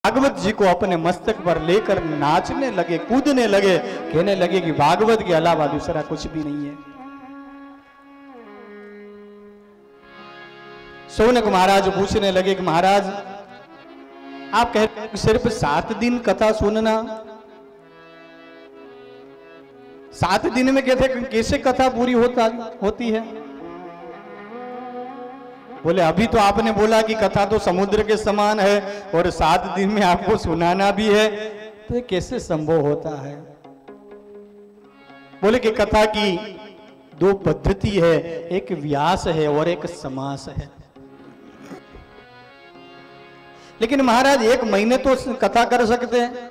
भागवत जी को अपने मस्तक पर लेकर नाचने लगे, कूदने लगे, कहने लगे कि भागवत के अलावा दूसरा कुछ भी नहीं है। शौनक महाराज पूछने लगे कि महाराज आप कहते हैं सिर्फ 7 दिन कथा सुनना, 7 दिन में कहते कैसे कथा पूरी होती है? बोले अभी तो आपने बोला कि कथा तो समुद्र के समान है और 7 दिन में आपको सुनाना भी है, तो ये कैसे संभव होता है? बोले कि कथा की 2 पद्धति है, एक व्यास है और एक समास है। लेकिन महाराज 1 महीने तो कथा कर सकते हैं,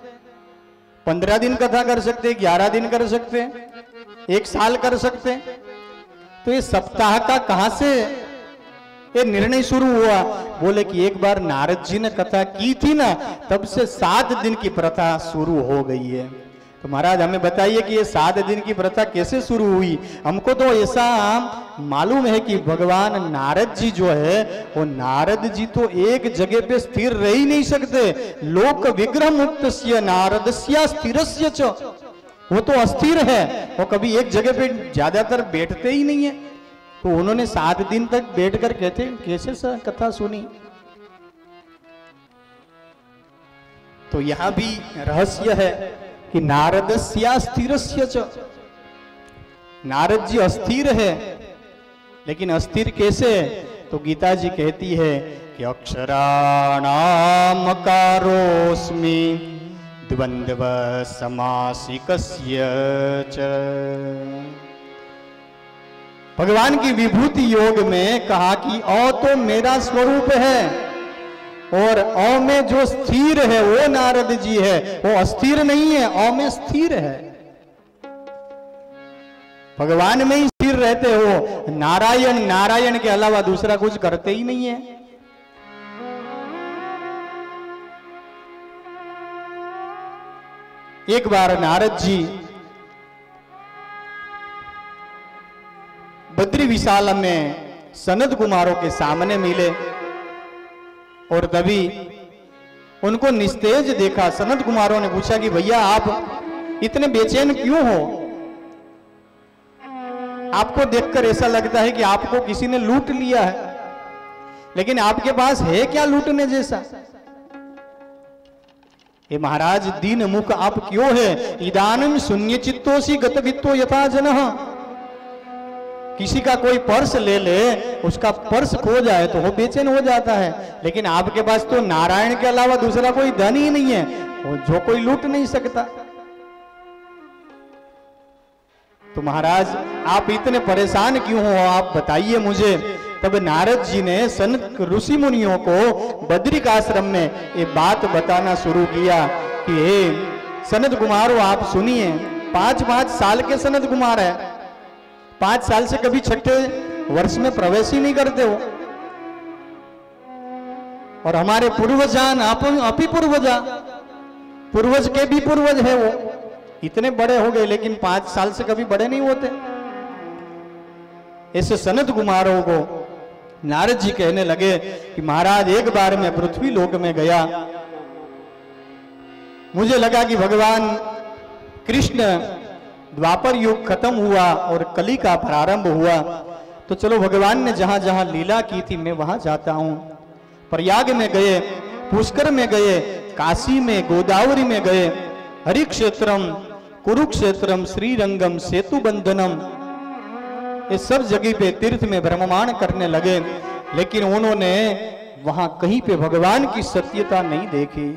15 दिन कथा कर सकते हैं, 11 दिन कर सकते हैं, 1 साल कर सकते हैं, तो ये सप्ताह का कहां से ये निर्णय शुरू हुआ? बोले कि एक बार नारद जी ने कथा की थी ना, तब से 7 दिन की प्रथा शुरू हो गई है। तो महाराज हमें बताइए कि ये 7 दिन की प्रथा कैसे शुरू हुई? हमको तो ऐसा मालूम है कि भगवान नारद जी जो है, वो नारद जी तो एक जगह पे स्थिर रह ही नहीं सकते। लोक विग्रह मुक्तस्य नारदस्य स्थिरस्य च, वो तो अस्थिर है, वो कभी एक जगह पे ज्यादातर बैठते ही नहीं है। तो उन्होंने 7 दिन तक बैठकर कहते कैसे कथा सुनी? तो यहां भी रहस्य है कि नारदस्य स्थिरस्य च, नारद जी अस्थिर है, लेकिन अस्थिर कैसे? तो गीता जी कहती है कि अक्षराणाम कारोस्मि द्वंद्व समासिकस्य च। भगवान की विभूति योग में कहा कि अ तो मेरा स्वरूप है और अ में जो स्थिर है वो नारद जी है, वो अस्थिर नहीं है, अ में स्थिर है। भगवान में ही स्थिर रहते हो, नारायण नारायण के अलावा दूसरा कुछ करते ही नहीं है। एक बार नारद जी बद्री विशाल में सनद कुमारों के सामने मिले और तभी उनको निस्तेज देखा। सनद कुमारों ने पूछा कि भैया आप इतने बेचैन क्यों हो? आपको देखकर ऐसा लगता है कि आपको किसी ने लूट लिया है, लेकिन आपके पास है क्या लूटने जैसा? ये महाराज दीन मुख आप क्यों है? इदानीं शून्य चित्तोसी गतवित्तो यथा जनः। किसी का कोई पर्स ले ले, उसका पर्स खो जाए तो वो बेचैन हो जाता है, लेकिन आपके पास तो नारायण के अलावा दूसरा कोई धन ही नहीं है, वो जो कोई लूट नहीं सकता। तो महाराज आप इतने परेशान क्यों हो, आप बताइए मुझे। तब नारद जी ने सनत ऋषि मुनियों को बद्रिक आश्रम में ये बात बताना शुरू किया कि हे सनत कुमारों आप सुनिए, 5-5 साल के सनत कुमार है, 5 साल से कभी 6ठे वर्ष में प्रवेश ही नहीं करते हो, और हमारे पूर्वजान अपी पूर्वजा, पूर्वज के भी पूर्वज है, वो इतने बड़े हो गए लेकिन 5 साल से कभी बड़े नहीं होते। ऐसे सनत कुमारों को नारद जी कहने लगे कि महाराज एक बार मैं पृथ्वी लोक में गया, मुझे लगा कि भगवान कृष्ण द्वापर युग खत्म हुआ और कली का प्रारंभ हुआ, तो चलो भगवान ने जहां जहां लीला की थी मैं वहां जाता हूं। प्रयाग में गए, पुष्कर में गए, काशी में, गोदावरी में गए, हरिक्षेत्रम, कुरुक्षेत्रम, श्रीरंगम, सेतु बंधनम, ये सब जगह पे तीर्थ में भ्रमण करने लगे, लेकिन उन्होंने वहां कहीं पे भगवान की सत्यता नहीं देखी।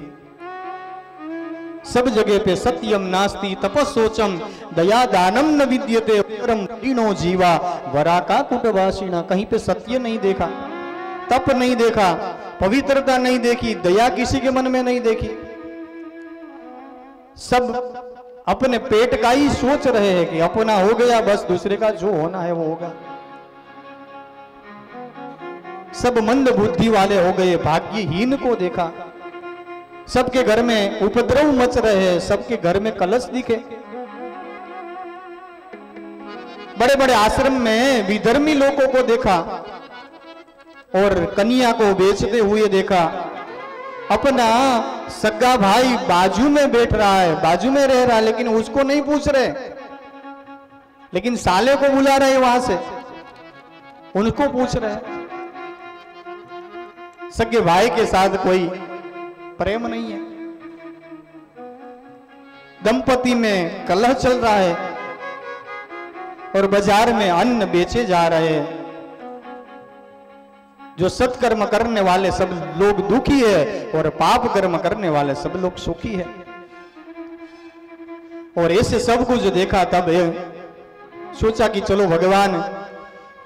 सब जगह पे सत्यम नास्ति तपस्सोचम दया दानम न विद्यते परम दीनो जीवा वराका कुटवासिना, कहीं पे सत्य नहीं देखा, तप नहीं देखा, पवित्रता नहीं देखी, दया किसी के मन में नहीं देखी। सब अपने पेट का ही सोच रहे हैं कि अपना हो गया बस, दूसरे का जो होना है वो होगा। सब मंद बुद्धि वाले हो गए, भाग्यहीन को देखा। सबके घर में उपद्रव मच रहे हैं, सबके घर में कलश दिखे। बड़े बड़े आश्रम में विधर्मी लोगों को देखा और कन्या को बेचते हुए देखा। अपना सगा भाई बाजू में बैठ रहा है, बाजू में रह रहा है, लेकिन उसको नहीं पूछ रहे, लेकिन साले को बुला रहे वहां से, उनको पूछ रहे। सगे भाई के साथ कोई प्रेम नहीं है, दंपति में कलह चल रहा है और बाजार में अन्न बेचे जा रहे हैं। जो सत्कर्म करने वाले सब लोग दुखी है और पाप कर्म करने वाले सब लोग सुखी है। और ऐसे सब कुछ देखा तब सोचा कि चलो भगवान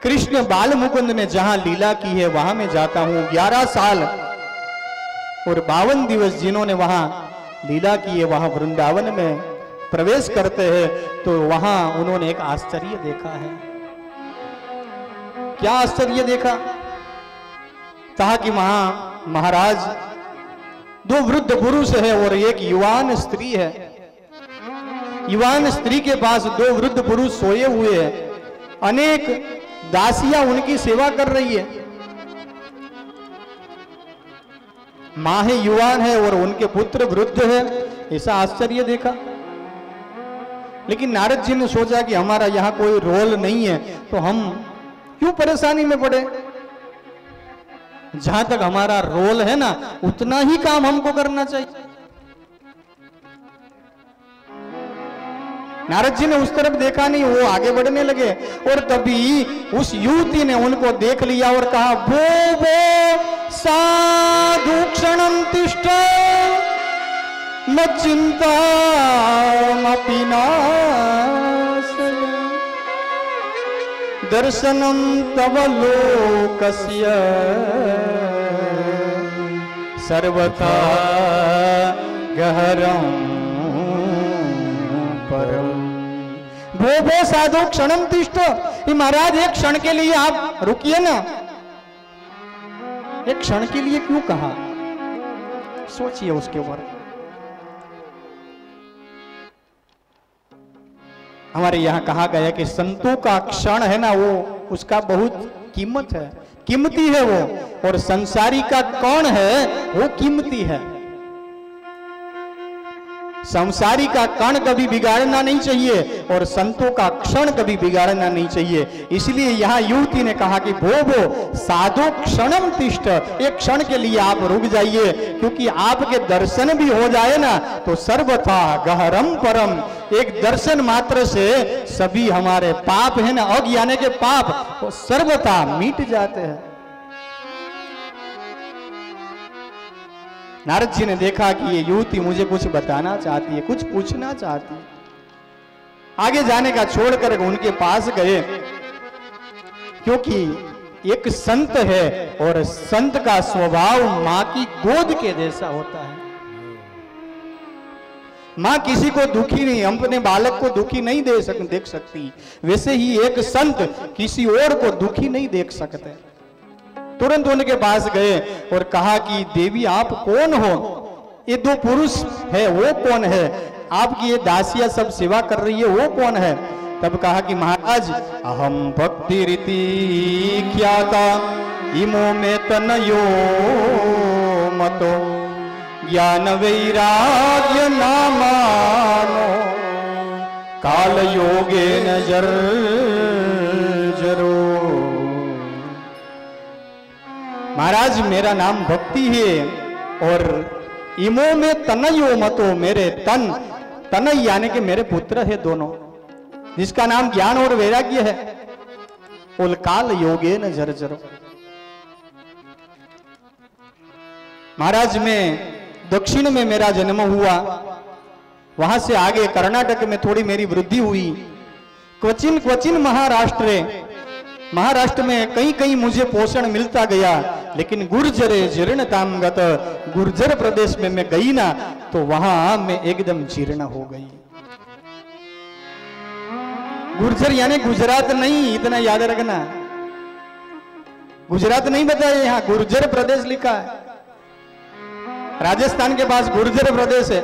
कृष्ण बाल मुकुंद में जहां लीला की है वहां मैं जाता हूं। 11 साल और 52 दिवस जिन्होंने वहां लीला की है, वहां वृंदावन में प्रवेश करते हैं तो वहां उन्होंने एक आश्चर्य देखा है। क्या आश्चर्य देखा? कहा कि महाराज 2 वृद्ध पुरुष है और एक युवान स्त्री है। युवान स्त्री के पास 2 वृद्ध पुरुष सोए हुए हैं, अनेक दासियां उनकी सेवा कर रही है। मां है युवान है और उनके पुत्र वृद्ध है, ऐसा आश्चर्य देखा। लेकिन नारद जी ने सोचा कि हमारा यहां कोई रोल नहीं है तो हम क्यों परेशानी में पड़े, जहां तक हमारा रोल है ना उतना ही काम हमको करना चाहिए। नारद जी ने उस तरफ देखा नहीं, वो आगे बढ़ने लगे और तभी उस युवती ने उनको देख लिया और कहा, वो साधु क्षणं तिष्ठ न चिंता अपि नाशय दर्शनं तव लोकस्य सर्वथा गहरं परम। भो साधु क्षणं तिष्ठ, महाराज एक क्षण के लिए आप रुकिए ना। एक क्षण के लिए क्यों कहा, सोचिए उसके ऊपर। हमारे यहां कहा गया कि संतों का क्षण है ना वो उसका बहुत कीमत है, कीमती है वो, और संसारी का कौन है वो कीमती है। संसारी का कण कभी बिगाड़ना नहीं चाहिए और संतों का क्षण कभी बिगाड़ना नहीं चाहिए। इसलिए यहां युवती ने कहा कि भो साधु क्षणम तिष्ठ, एक क्षण के लिए आप रुक जाइए, क्योंकि आपके दर्शन भी हो जाए ना तो सर्वथा गहरम परम, एक दर्शन मात्र से सभी हमारे पाप है ना, अज्ञान के पाप वो सर्वथा मिट जाते हैं। नारद जी ने देखा कि ये युवती मुझे कुछ बताना चाहती है, कुछ पूछना चाहती है। आगे जाने का छोड़कर उनके पास गए, क्योंकि एक संत है और संत का स्वभाव मां की गोद के जैसा होता है। मां किसी को दुखी नहीं, अपने बालक को दुखी नहीं देख सकती, वैसे ही एक संत किसी और को दुखी नहीं देख सकते। तुरंत उनके पास गए और कहा कि देवी आप कौन हो, ये 2 पुरुष है वो कौन है, आपकी ये दासियां सब सेवा कर रही है वो कौन है। तब कहा कि महाराज अहम भक्ति रीति ख्याता इमो में तनयो मतो ज्ञान वैराग्य नामानो काल योगे नजर जरो। महाराज मेरा नाम भक्ति है और इमो में तनयो मतो, मेरे तनय यानी कि मेरे पुत्र है दोनों, जिसका नाम ज्ञान और वैराग्य है। उल काल योगे न जर्जरो। महाराज में दक्षिण में मेरा जन्म हुआ, वहां से आगे कर्नाटक में थोड़ी मेरी वृद्धि हुई, क्वचिन महाराष्ट्र में कहीं कहीं मुझे पोषण मिलता गया, लेकिन गुर्जरे जीर्णतांगत, गुर्जर प्रदेश में मैं गई ना तो वहां मैं एकदम जीर्ण हो गई। गुर्जर यानी गुजरात नहीं, इतना याद रखना, गुजरात नहीं बताया, यहां गुर्जर प्रदेश लिखा है। राजस्थान के पास गुर्जर प्रदेश है,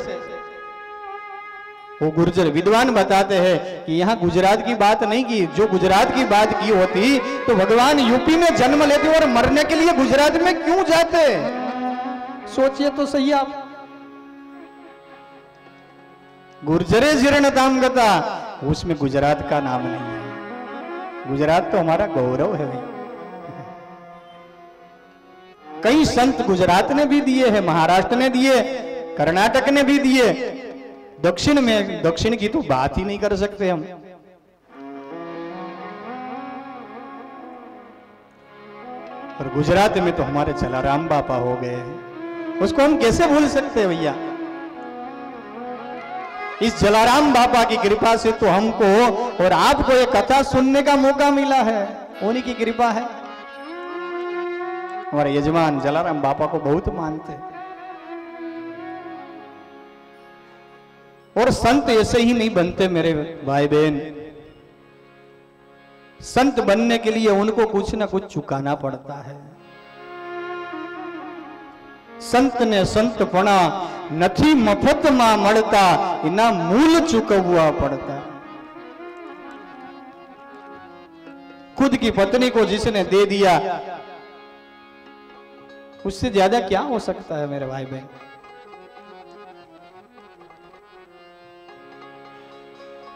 वो गुर्जर विद्वान बताते हैं कि यहां गुजरात की बात नहीं की, जो गुजरात की बात की होती तो भगवान यूपी में जन्म लेते और मरने के लिए गुजरात में क्यों जाते, सोचिए तो सही आप। गुर्जरे जीर्ण धाम गता, उसमें गुजरात का नाम नहीं है। गुजरात तो हमारा गौरव है भाई। कई संत गुजरात ने भी दिए हैं, महाराष्ट्र ने दिए, कर्नाटक ने भी दिए। दक्षिण में, दक्षिण की तो बात ही नहीं कर सकते हम। और गुजरात में तो हमारे जलाराम बापा हो गए, उसको हम कैसे भूल सकते हैं भैया। इस जलाराम बापा की कृपा से तो हमको और आपको ये कथा सुनने का मौका मिला है, उन्हीं की कृपा है। हमारे यजमान जलाराम बापा को बहुत मानते हैं। और संत ऐसे ही नहीं बनते मेरे भाई बहन। संत बनने के लिए उनको कुछ ना कुछ चुकाना पड़ता है। संत ने संतपणा નથી મફતમાં મળતા, એના મૂળ ચૂકવવા પડતા। खुद की पत्नी को जिसने दे दिया, उससे ज्यादा क्या हो सकता है मेरे भाई बहन।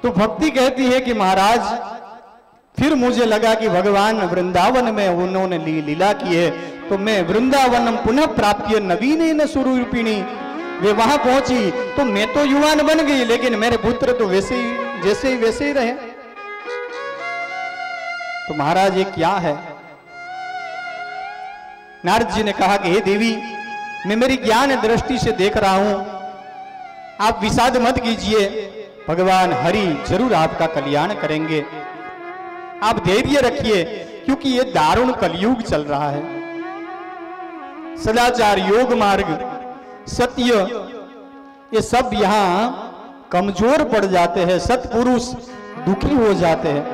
तो भक्ति कहती है कि महाराज, फिर मुझे लगा कि भगवान वृंदावन में उन्होंने लीला की है, तो मैं वृंदावनम पुनः प्राप्य नवीन स्वरूपिणी, वे वहां पहुंची तो मैं तो युवान बन गई, लेकिन मेरे पुत्र तो वैसे ही रहे। तो महाराज ये क्या है। नारद जी ने कहा कि हे देवी, मैं मेरी ज्ञान दृष्टि से देख रहा हूं, आप विषाद मत कीजिए, भगवान हरि जरूर आपका कल्याण करेंगे, आप धैर्य रखिए, क्योंकि ये दारुण कलयुग चल रहा है। सदाचार, योग मार्ग, सत्य, ये सब यहां कमजोर पड़ जाते हैं। सत्पुरुष दुखी हो जाते हैं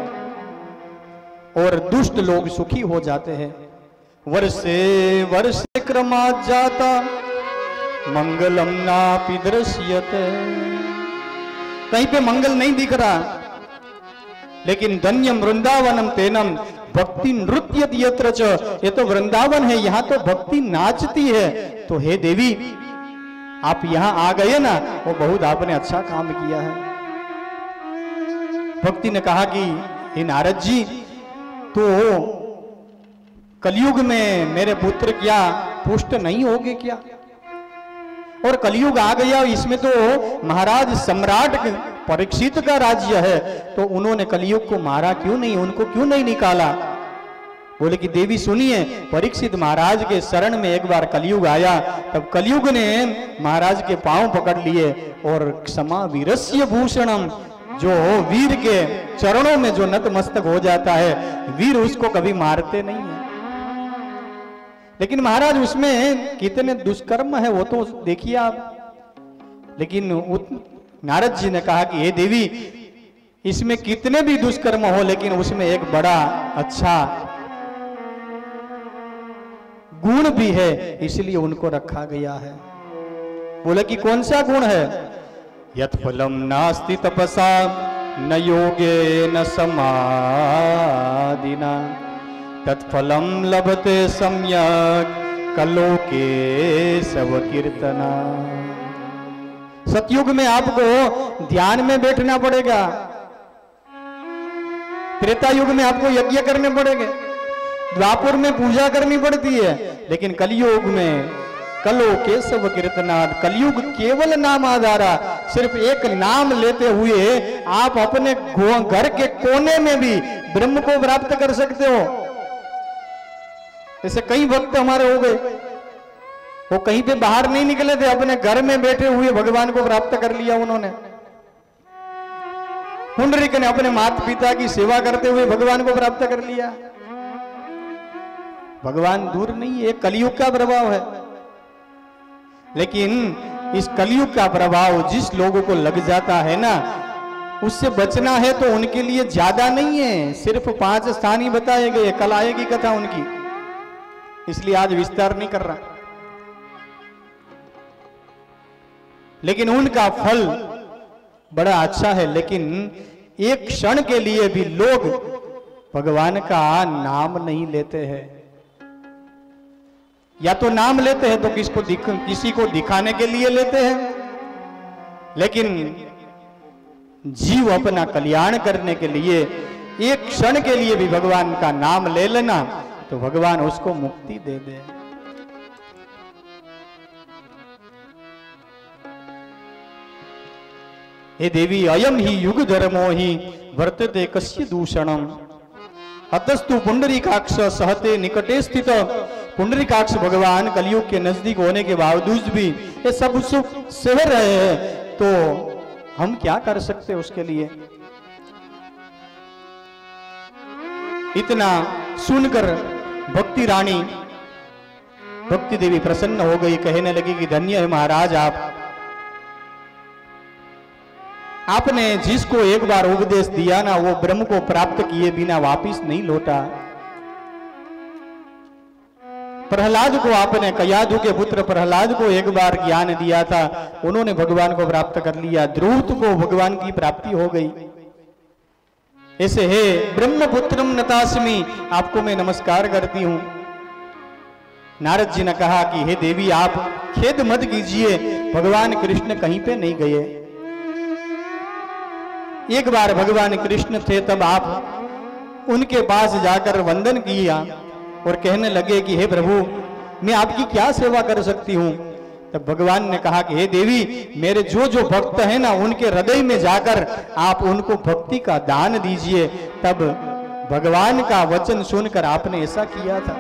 और दुष्ट लोग सुखी हो जाते हैं। वर्षे वर्षे क्रमात् जाता मंगलम नापि दृश्यते, कहीं पे मंगल नहीं दिख रहा। लेकिन धन्यम वृंदावनम तेनम भक्ति नृत्य यत्र च, ये तो वृंदावन है, यहां तो भक्ति नाचती है। तो हे देवी, आप यहां आ गए ना, वो बहुत आपने अच्छा काम किया है। भक्ति ने कहा कि हे नारद जी, तो कलयुग में मेरे पुत्र क्या पुष्ट नहीं होगे क्या। और कलयुग आ गया, इसमें तो महाराज सम्राट परीक्षित का राज्य है, तो उन्होंने कलयुग को मारा क्यों नहीं, उनको क्यों नहीं निकाला। बोले कि देवी सुनिए, परीक्षित महाराज के शरण में एक बार कलयुग आया, तब कलयुग ने महाराज के पांव पकड़ लिए और क्षमा वीरस्य भूषणम, जो वीर के चरणों में जो नतमस्तक हो जाता है, वीर उसको कभी मारते नहीं है। लेकिन महाराज उसमें कितने दुष्कर्म है वो तो देखिए आप। लेकिन नारद जी ने कहा कि हे देवी, इसमें कितने भी दुष्कर्म हो, लेकिन उसमें एक बड़ा अच्छा गुण भी है, इसलिए उनको रखा गया है। बोले कि कौन सा गुण है। यत् फलम नास्ति तपसा न योगे न समाधिना, तत्फलम लभते सम्यक कलोके सब कीर्तना। सतयुग में आपको ध्यान में बैठना पड़ेगा, त्रेता युग में आपको यज्ञ करने पड़ेंगे, द्वापर में पूजा करनी पड़ती है, लेकिन कलयुग में कलो केशव कीर्तनाद, कलयुग केवल नाम आधारा, सिर्फ एक नाम लेते हुए आप अपने घर के कोने में भी ब्रह्म को प्राप्त कर सकते हो। ऐसे कई भक्त हमारे हो गए, वो कहीं पे बाहर नहीं निकले थे, अपने घर में बैठे हुए भगवान को प्राप्त कर लिया उन्होंने। पुंडरीक ने अपने माता पिता की सेवा करते हुए भगवान को प्राप्त कर लिया। भगवान दूर नहीं है, कलयुग का प्रभाव है। लेकिन इस कलयुग का प्रभाव जिस लोगों को लग जाता है ना, उससे बचना है तो उनके लिए ज्यादा नहीं है, सिर्फ 5 स्थान ही बताए गए। कल आएगी कथा उनकी, इसलिए आज विस्तार नहीं कर रहा। लेकिन उनका फल बड़ा अच्छा है। लेकिन एक क्षण के लिए भी लोग भगवान का नाम नहीं लेते हैं। या तो नाम लेते हैं तो किसी को दिखाने के लिए लेते हैं, लेकिन जीव अपना कल्याण करने के लिए एक क्षण के लिए भी भगवान का नाम ले लेना तो भगवान उसको मुक्ति दे दे। हे देवी, अयम ही युग धर्मो ही वर्तते कस्य दूषणम, अतस्तु पुंडरीकाक्ष सहते निकटे स्थित। पुंडरीकाक्ष भगवान कलयुग के नजदीक होने के बावजूद भी ये सब सुख सह रहे हैं, तो हम क्या कर सकते उसके लिए। इतना सुनकर भक्ति रानी भक्ति देवी प्रसन्न हो गई, कहने लगी कि धन्य है महाराज आपने जिसको एक बार उपदेश दिया ना, वो ब्रह्म को प्राप्त किए बिना वापिस नहीं लौटा। प्रहलाद को आपने, कयाधु के पुत्र प्रहलाद को एक बार ज्ञान दिया था, उन्होंने भगवान को प्राप्त कर लिया। द्रुत को भगवान की प्राप्ति हो गई। ऐसे हे ब्रह्मपुत्रम नतास्मि, आपको मैं नमस्कार करती हूं। नारद जी ने कहा कि हे देवी, आप खेद मत कीजिए, भगवान कृष्ण कहीं पे नहीं गए। एक बार भगवान कृष्ण थे, तब आप उनके पास जाकर वंदन किया और कहने लगे कि हे प्रभु, मैं आपकी क्या सेवा कर सकती हूं। तब भगवान ने कहा कि हे देवी, मेरे जो जो भक्त हैं ना, उनके हृदय में जाकर आप उनको भक्ति का दान दीजिए। तब भगवान का वचन सुनकर आपने ऐसा किया था।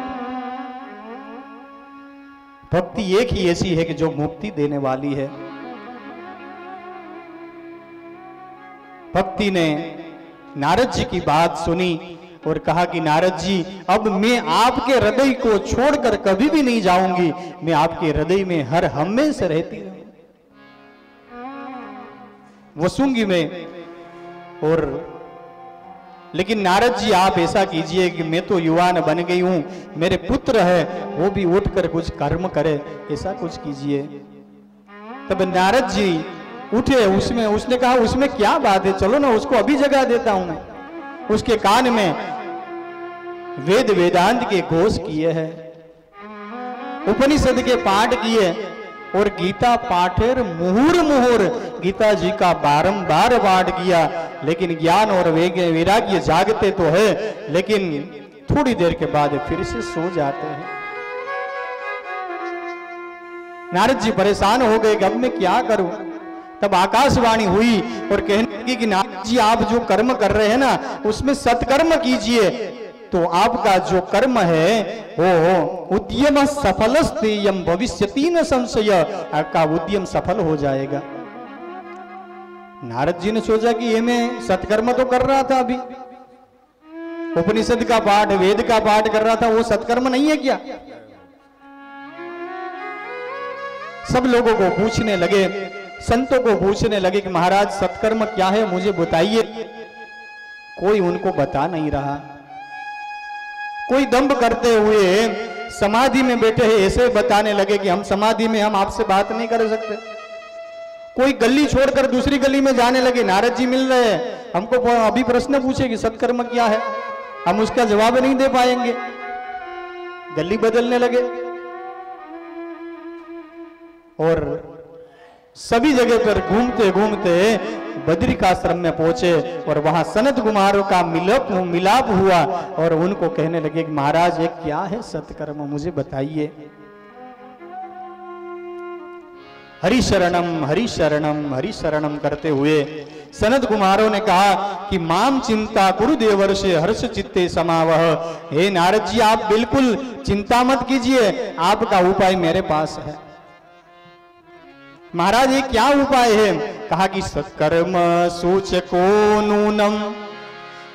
भक्ति एक ही ऐसी है कि जो मुक्ति देने वाली है। भक्ति ने नारद जी की बात सुनी और कहा कि नारद जी, अब मैं आपके हृदय को छोड़कर कभी भी नहीं जाऊंगी, मैं आपके हृदय में हर हमेशा रहती रहूं, वसूंगी मैं। और लेकिन नारद जी, आप ऐसा कीजिए कि मैं तो युवान बन गई हूं, मेरे पुत्र है, वो भी उठकर कुछ कर्म करे, ऐसा कुछ कीजिए। तब नारद जी उठे, उसने कहा उसमें क्या बात है, चलो ना उसको अभी जगा देता हूं मैं। उसके कान में वेद वेदांत के घोष किए हैं, उपनिषद के पाठ किए और गीता पाठेर मुहुर मुहुर गीता जी का बारंबार पाठ किया। लेकिन ज्ञान और वैराग्य जागते तो है, लेकिन थोड़ी देर के बाद फिर से सो जाते हैं। नारद जी परेशान हो गए कि अब मैं क्या करूं। तब आकाशवाणी हुई और कहने लगी कि नारद जी, आप जो कर्म कर रहे हैं ना, उसमें सत्कर्म कीजिए, तो आपका जो कर्म है वो उद्यम सफलस्तेयम भविष्यति न संशय, आपका उद्यम सफल हो जाएगा। नारद जी ने सोचा कि ये मैं सत्कर्म तो कर रहा था, अभी उपनिषद का पाठ, वेद का पाठ कर रहा था, वो सत्कर्म नहीं है क्या। सब लोगों को पूछने लगे, संतों को पूछने लगे कि महाराज सत्कर्म क्या है, मुझे बताइए। कोई उनको बता नहीं रहा। कोई दंभ करते हुए समाधि में बैठे हैं, ऐसे बताने लगे कि हम समाधि में, हम आपसे बात नहीं कर सकते। कोई गली छोड़कर दूसरी गली में जाने लगे, नारद जी मिल रहे हैं, हमको अभी प्रश्न पूछे कि सत्कर्म क्या है, हम उसका जवाब नहीं दे पाएंगे। गली बदलने लगे और सभी जगह पर घूमते घूमते बद्रिकाश्रम में पहुंचे और वहां सनत कुमारों का मिलाप हुआ और उनको कहने लगे कि महाराज ये क्या है सत्कर्म, मुझे बताइए। हरि शरणम हरि शरणम करते हुए सनत कुमारों ने कहा कि माम चिंता कुरु देवर्षे हर्ष चित्ते समावह। हे नारद जी, आप बिल्कुल चिंता मत कीजिए, आपका उपाय मेरे पास है। महाराज ये क्या उपाय है? कहा कि सत्कर्म सूचको नूनम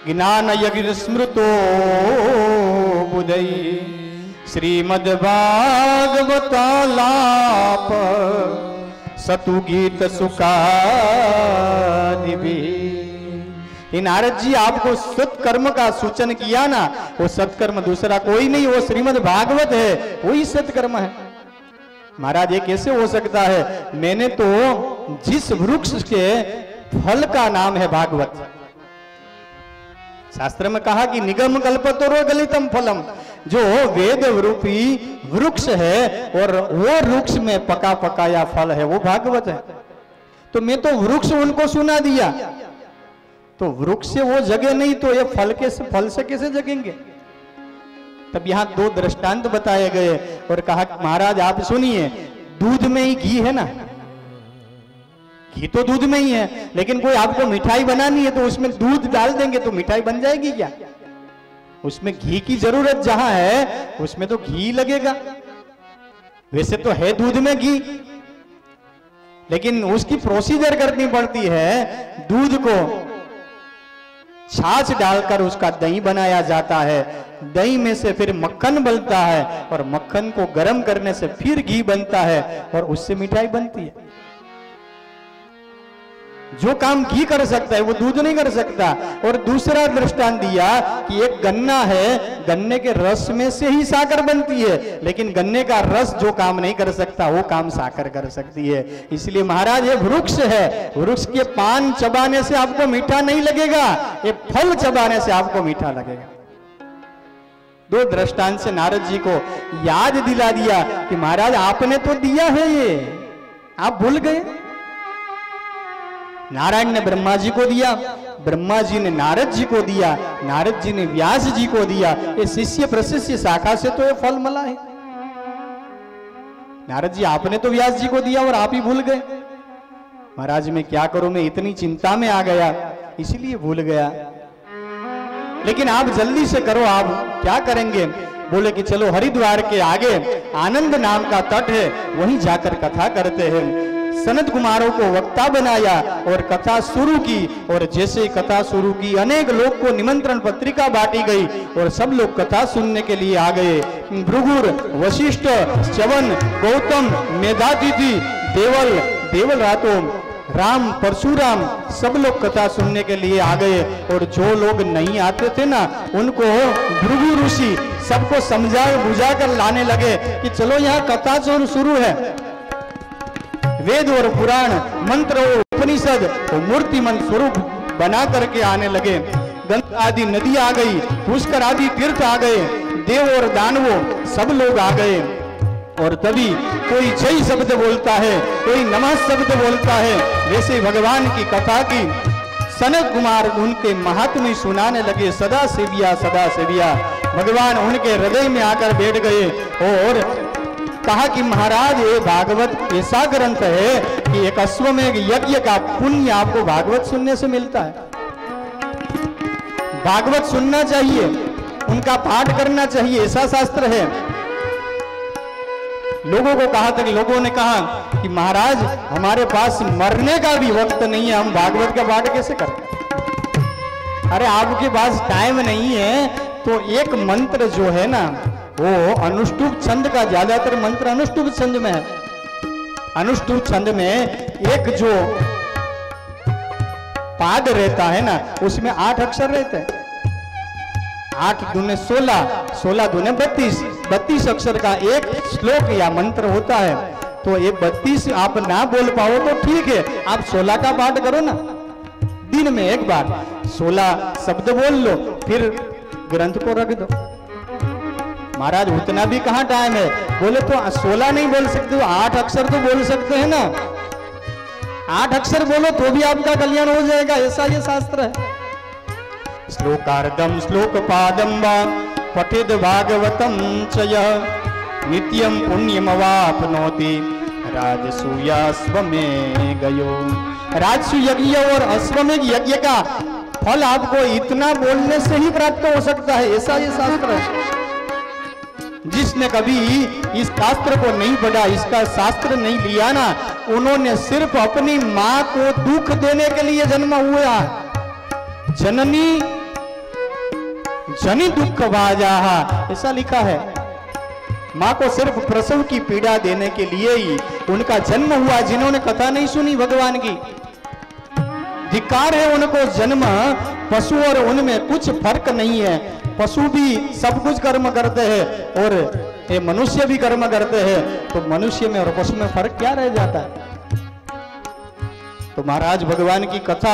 ज्ञान यज्ञ स्मृतो बुधई श्रीमद् भागवतालाप सतु गीत सुखादिभी। नारद जी, आपको सत्कर्म का सूचन किया ना, वो सत्कर्म दूसरा कोई नहीं, वो श्रीमद् भागवत है, वही सत्कर्म है। महाराज ये कैसे हो सकता है? मैंने तो जिस वृक्ष के फल का नाम है भागवत, शास्त्र में कहा कि निगम कल्पतरो गलितम फलम, जो वेद रूपी वृक्ष है और वो वृक्ष में पका पकाया फल है वो भागवत है। तो मैं तो वृक्ष उनको सुना दिया, तो वृक्ष से वो जगे नहीं तो ये फल से कैसे जगेंगे? तब यहां दो दृष्टांत बताए गए और कहा महाराज आप सुनिए, दूध में ही घी है ना, घी तो दूध में ही है, लेकिन कोई आपको मिठाई बनानी है तो उसमें दूध डाल देंगे तो मिठाई बन जाएगी क्या? उसमें घी की जरूरत जहां है उसमें तो घी लगेगा। वैसे तो है दूध में घी, लेकिन उसकी प्रोसीजर करनी पड़ती है। दूध को छाछ डालकर उसका दही बनाया जाता है, दही में से फिर मक्खन बनता है और मक्खन को गर्म करने से फिर घी बनता है और उससे मिठाई बनती है। जो काम घी कर सकता है वो दूध नहीं कर सकता। और दूसरा दृष्टांत दिया कि एक गन्ना है, गन्ने के रस में से ही साकर बनती है, लेकिन गन्ने का रस जो काम नहीं कर सकता वो काम साकर कर सकती है। इसलिए महाराज ये वृक्ष है, वृक्ष के पान चबाने से आपको मीठा नहीं लगेगा, ये फल चबाने से आपको मीठा लगेगा। दो दृष्टांत से नारद जी को याद दिला दिया कि महाराज आपने तो दिया है, ये आप भूल गए। नारायण ने ब्रह्मा जी को दिया, ब्रह्मा जी ने नारद जी को दिया, नारद जी ने व्यास जी को दिया। ये शिष्य प्रशिष्य शाखा से तो ये फल मिला है। नारद जी आपने तो व्यास जी को दिया और आप ही भूल गए। महाराज मैं क्या करूं, मैं इतनी चिंता में आ गया इसीलिए भूल गया। लेकिन आप जल्दी से करो। आप क्या करेंगे? बोले कि चलो हरिद्वार के आगे आनंद नाम का तट है, वहीं जाकर कथा करते हैं। सनत कुमारों को वक्ता बनाया और कथा शुरू की, और जैसे कथा शुरू की अनेक लोग को निमंत्रण पत्रिका बांटी गई और सब लोग कथा सुनने के लिए आ गए। भृगुर, वशिष्ठ, च्यवन, गौतम, मेधातिथि, देवल रातो, राम, परशुराम सब लोग कथा सुनने के लिए आ गए। और जो लोग नहीं आते थे ना उनको भृगु ऋषि सबको समझा बुझा कर लाने लगे कि चलो यहाँ कथा शुरू है। वेद और पुराण, मंत्र और उपनिषद और मूर्तिमंत स्वरूप बना करके आने लगे। गंगा आदि नदी आ गई, पुष्कर आदि तीर्थ आ गए, देव और दानवों सब लोग आ गए। और तभी कोई जय शब्द बोलता है, कोई नमः शब्द बोलता है। वैसे भगवान की कथा की सनत कुमार उनके महात्म्य सुनाने लगे। सदा सेविया भगवान उनके हृदय में आकर बैठ गए और कहा कि महाराज ये भागवत ऐसा ग्रंथ है कि एक अश्वमेध यज्ञ का पुण्य आपको भागवत सुनने से मिलता है। भागवत सुनना चाहिए, उनका पाठ करना चाहिए, ऐसा शास्त्र है। लोगों को कहा था कि लोगों ने कहा कि महाराज हमारे पास मरने का भी वक्त नहीं है, हम भागवत का पाठ कैसे करें? अरे आपके पास टाइम नहीं है तो एक मंत्र जो है ना वो अनुष्टुप छंद का, ज्यादातर मंत्र अनुष्टुप छंद में है। अनुष्टुप छंद में एक जो पाद रहता है ना उसमें 8 अक्षर रहते हैं। 8 दूने 16, 16 दूने 32, 32 अक्षर का एक श्लोक या मंत्र होता है। तो ये 32 आप ना बोल पाओ तो ठीक है, आप 16 का पाठ करो ना। दिन में एक बार 16 शब्द बोल लो, फिर ग्रंथ को रख दो। महाराज उतना भी कहाँ टाइम है? बोले तो 16 नहीं बोल सकते, 8 अक्षर तो बोल सकते हैं ना। 8 अक्षर बोलो तो भी आपका कल्याण हो जाएगा, ऐसा ये शास्त्र है। श्लोकार्धम श्लोकपादम वा पठेद भागवतम च यः नित्यं पुण्यमवाप्नोति राजसूयाश्वमेध गयो। राजसू यज्ञ और अश्वमेध यज्ञ का फल आपको इतना बोलने से ही प्राप्त हो सकता है, ऐसा ये शास्त्र है। जिसने कभी इस शास्त्र को नहीं पढ़ा, इसका शास्त्र नहीं लिया ना, उन्होंने सिर्फ अपनी मां को दुख देने के लिए जन्म हुआ। जनी दुख भाजाहा ऐसा लिखा है। मां को सिर्फ प्रसव की पीड़ा देने के लिए ही उनका जन्म हुआ। जिन्होंने कथा नहीं सुनी भगवान की, धिक्कार है उनको। जन्म पशु और उनमें कुछ फर्क नहीं है। पशु भी सब कुछ कर्म करते हैं और ये मनुष्य भी कर्म करते हैं, तो मनुष्य में और पशु में फर्क क्या रह जाता है? तो महाराज भगवान की कथा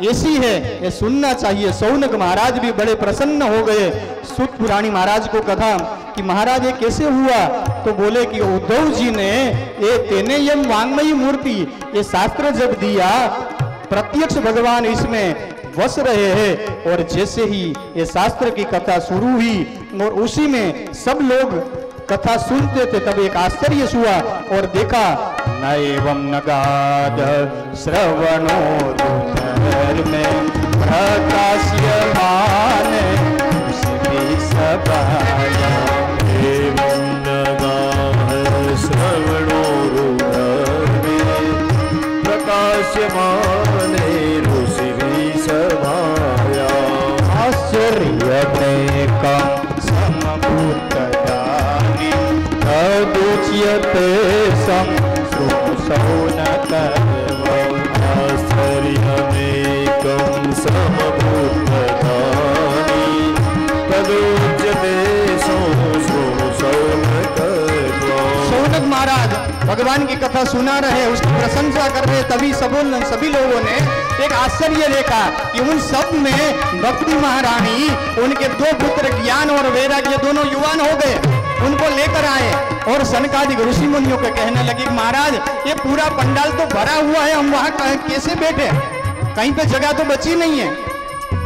ऐसी है, ये सुनना चाहिए। शौनक महाराज भी बड़े प्रसन्न हो गए। सूत पुराणी महाराज को कथा कि महाराज ये कैसे हुआ, तो बोले कि उद्धव जी ने ये तेने यम वांग्मयी मूर्ति, ये शास्त्र जब दिया प्रत्यक्ष भगवान इसमें वस रहे हैं। और जैसे ही ये शास्त्र की कथा शुरू हुई और उसी में सब लोग कथा सुनते थे, तब एक आश्चर्य हुआ और देखा नैवं नगाद श्रवणो रुधिर में प्रकाश्यमान सभाया। एवं नगाद श्रवणो रुधिर में प्रकाश्यमान सभाया। आश्चर्यमेकं समभूतदानि तदुच्यते संश्रुतशौनकर्वम्। आश्चर्यमेकं समभूतदानि तदुच्यते संश्रुतशौनकर्वम्। शौनक महाराज भगवान की कथा सुना रहे, उसकी प्रशंसा कर रहे, तभी सभी लोगों ने एक आश्चर्य देखा कि उन सब में भक्ति महारानी, उनके दो पुत्र ज्ञान और वैराग्य दोनों युवान हो गए, उनको लेकर आए और सनकादिक ऋषि मुनियों को कहने लगे कि महाराज ये पूरा पंडाल तो भरा हुआ है, हम वहां कैसे बैठे, कहीं पे जगह तो बची नहीं है,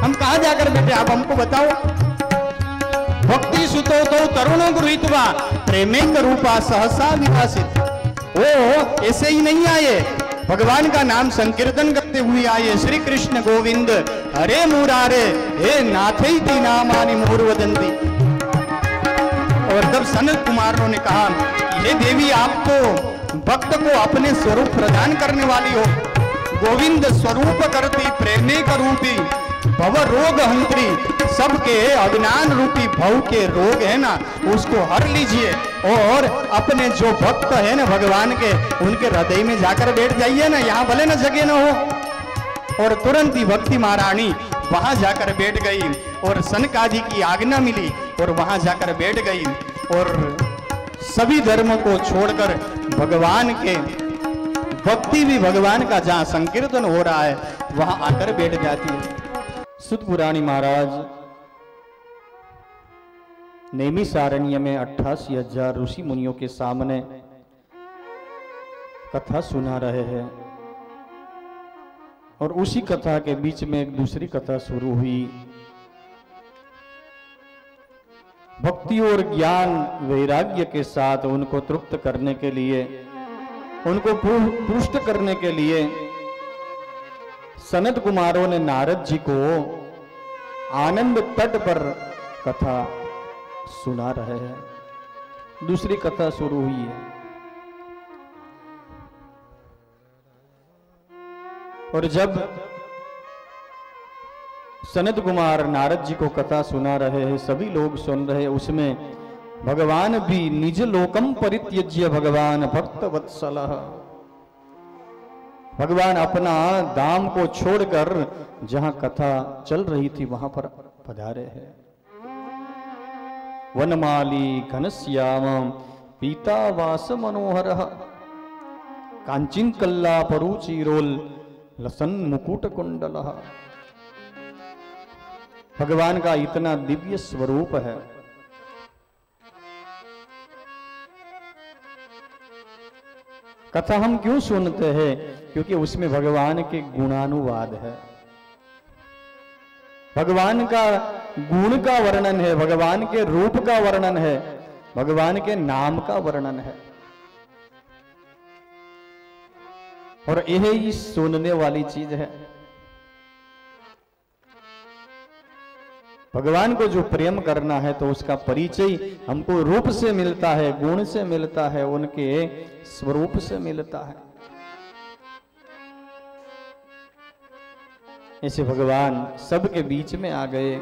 हम कहां जाकर बैठे, आप हमको बताओ। भक्ति सुतो तो तरुणों गृहीत्वा प्रेमेक रूपा सहसा विकासित। वो ऐसे ही नहीं आए, भगवान का नाम संकीर्तन करते हुए आए। श्री कृष्ण गोविंद हरे मुरारे हे नाथैति नामानि मुहुर्वदन्ति। और तब सनत कुमारों ने कहा हे देवी, आप तो भक्त को अपने स्वरूप प्रदान करने वाली हो। गोविंद स्वरूप करती प्रेरणे का रूपी भव रोग हंत्री, सबके अज्ञान रूपी भव के रोग है ना, उसको हर लीजिए और अपने जो भक्त है ना भगवान के, उनके हृदय में जाकर बैठ जाइए ना, यहाँ भले ना जगह ना हो। और तुरंत ही भक्ति महारानी वहां जाकर बैठ गई और सनकादि की आज्ञा मिली और वहां जाकर बैठ गई और सभी धर्मों को छोड़कर भगवान के भक्ति भी भगवान का जहां संकीर्तन हो रहा है वहां आकर बैठ जाती है। सूत पुराणी महाराज नैमिषारण्य में 88,000 ऋषि मुनियों के सामने कथा सुना रहे हैं और उसी कथा के बीच में एक दूसरी कथा शुरू हुई। भक्ति और ज्ञान वैराग्य के साथ उनको तृप्त करने के लिए, उनको पुष्ट करने के लिए सनत कुमारों ने नारद जी को आनंद तट पर कथा सुना रहे हैं। दूसरी कथा शुरू हुई है और जब सनत कुमार नारद जी को कथा सुना रहे हैं, सभी लोग सुन रहे हैं, उसमें भगवान भी निज लोकम परित्यज्य भगवान भक्त वत्सलः, भगवान अपना धाम को छोड़कर जहां कथा चल रही थी वहां पर पधारे हैं। वनमाली घनश्याम पीतावास मनोहर कांचिन कल्ला परुचिरोल लसन मुकुट कुंडल। भगवान का इतना दिव्य स्वरूप है। कथा हम क्यों सुनते हैं? क्योंकि उसमें भगवान के गुणानुवाद है, भगवान का गुण का वर्णन है, भगवान के रूप का वर्णन है, भगवान के नाम का वर्णन है। और यही सुनने वाली चीज है। भगवान को जो प्रेम करना है तो उसका परिचय हमको रूप से मिलता है, गुण से मिलता है, उनके स्वरूप से मिलता है। ऐसे भगवान सबके बीच में आ गए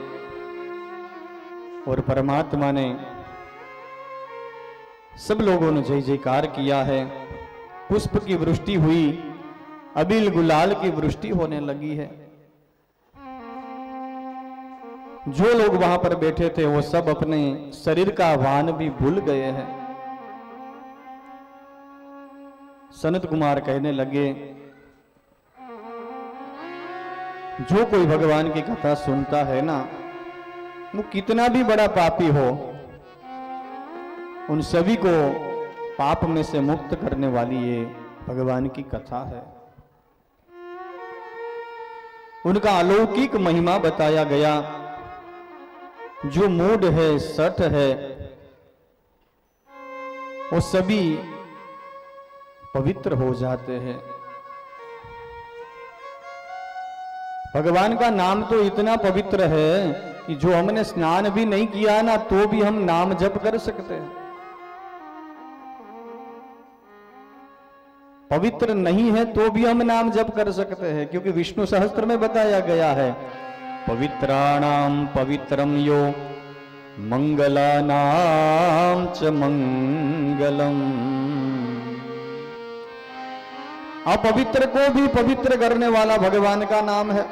और परमात्मा ने, सब लोगों ने जय जयकार किया है। पुष्प की वृष्टि हुई, अबील गुलाल की वृष्टि होने लगी है। जो लोग वहां पर बैठे थे वो सब अपने शरीर का भान भी भूल गए हैं। सनत कुमार कहने लगे जो कोई भगवान की कथा सुनता है ना, वो कितना भी बड़ा पापी हो, उन सभी को पाप में से मुक्त करने वाली ये भगवान की कथा है। उनका अलौकिक महिमा बताया गया। जो मूढ़ है, सठ है, वो सभी पवित्र हो जाते हैं। भगवान का नाम तो इतना पवित्र है कि जो हमने स्नान भी नहीं किया ना, तो भी हम नाम जप कर सकते हैं। पवित्र नहीं है तो भी हम नाम जप कर सकते हैं, क्योंकि विष्णु सहस्त्र में बताया गया है, पवित्राणाम पवित्रम यो मंगलानाम च मंगलम। अपवित्र को भी पवित्र करने वाला भगवान का नाम है,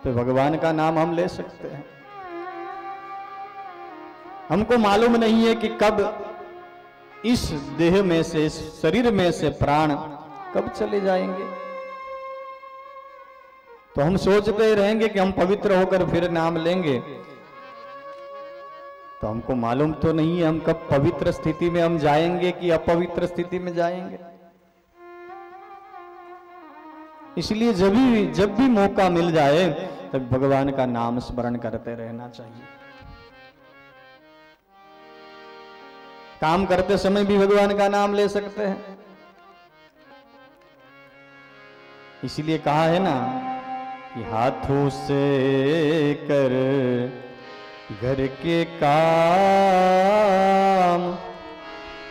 तो भगवान का नाम हम ले सकते हैं। हमको मालूम नहीं है कि कब इस देह में से, इस शरीर में से प्राण कब चले जाएंगे, तो हम सोचते रहेंगे कि हम पवित्र होकर फिर नाम लेंगे, तो हमको मालूम तो नहीं है हम कब पवित्र स्थिति में हम जाएंगे कि अपवित्र स्थिति में जाएंगे। इसलिए जब भी मौका मिल जाए तब भगवान का नाम स्मरण करते रहना चाहिए। काम करते समय भी भगवान का नाम ले सकते हैं। इसलिए कहा है ना कि हाथों से कर घर के काम,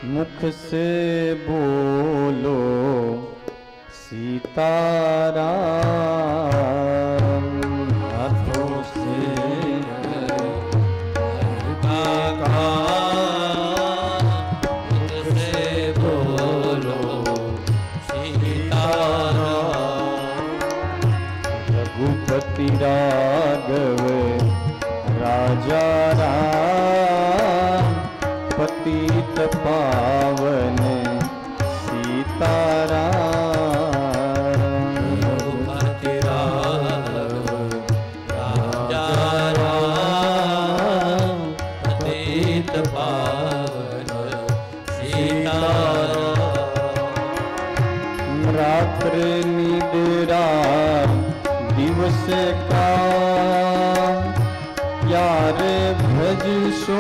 मुख से बोलो सीताराम। हाथों से घर का काम, मुख से बोलो सीताराम। रघुपति राघव राजा राम, पतित पावन सीताराम। रघुपति राघव राजा राम, पतित पावन सीताराम। रात्र निद्रा दिवस काम, यार भज सो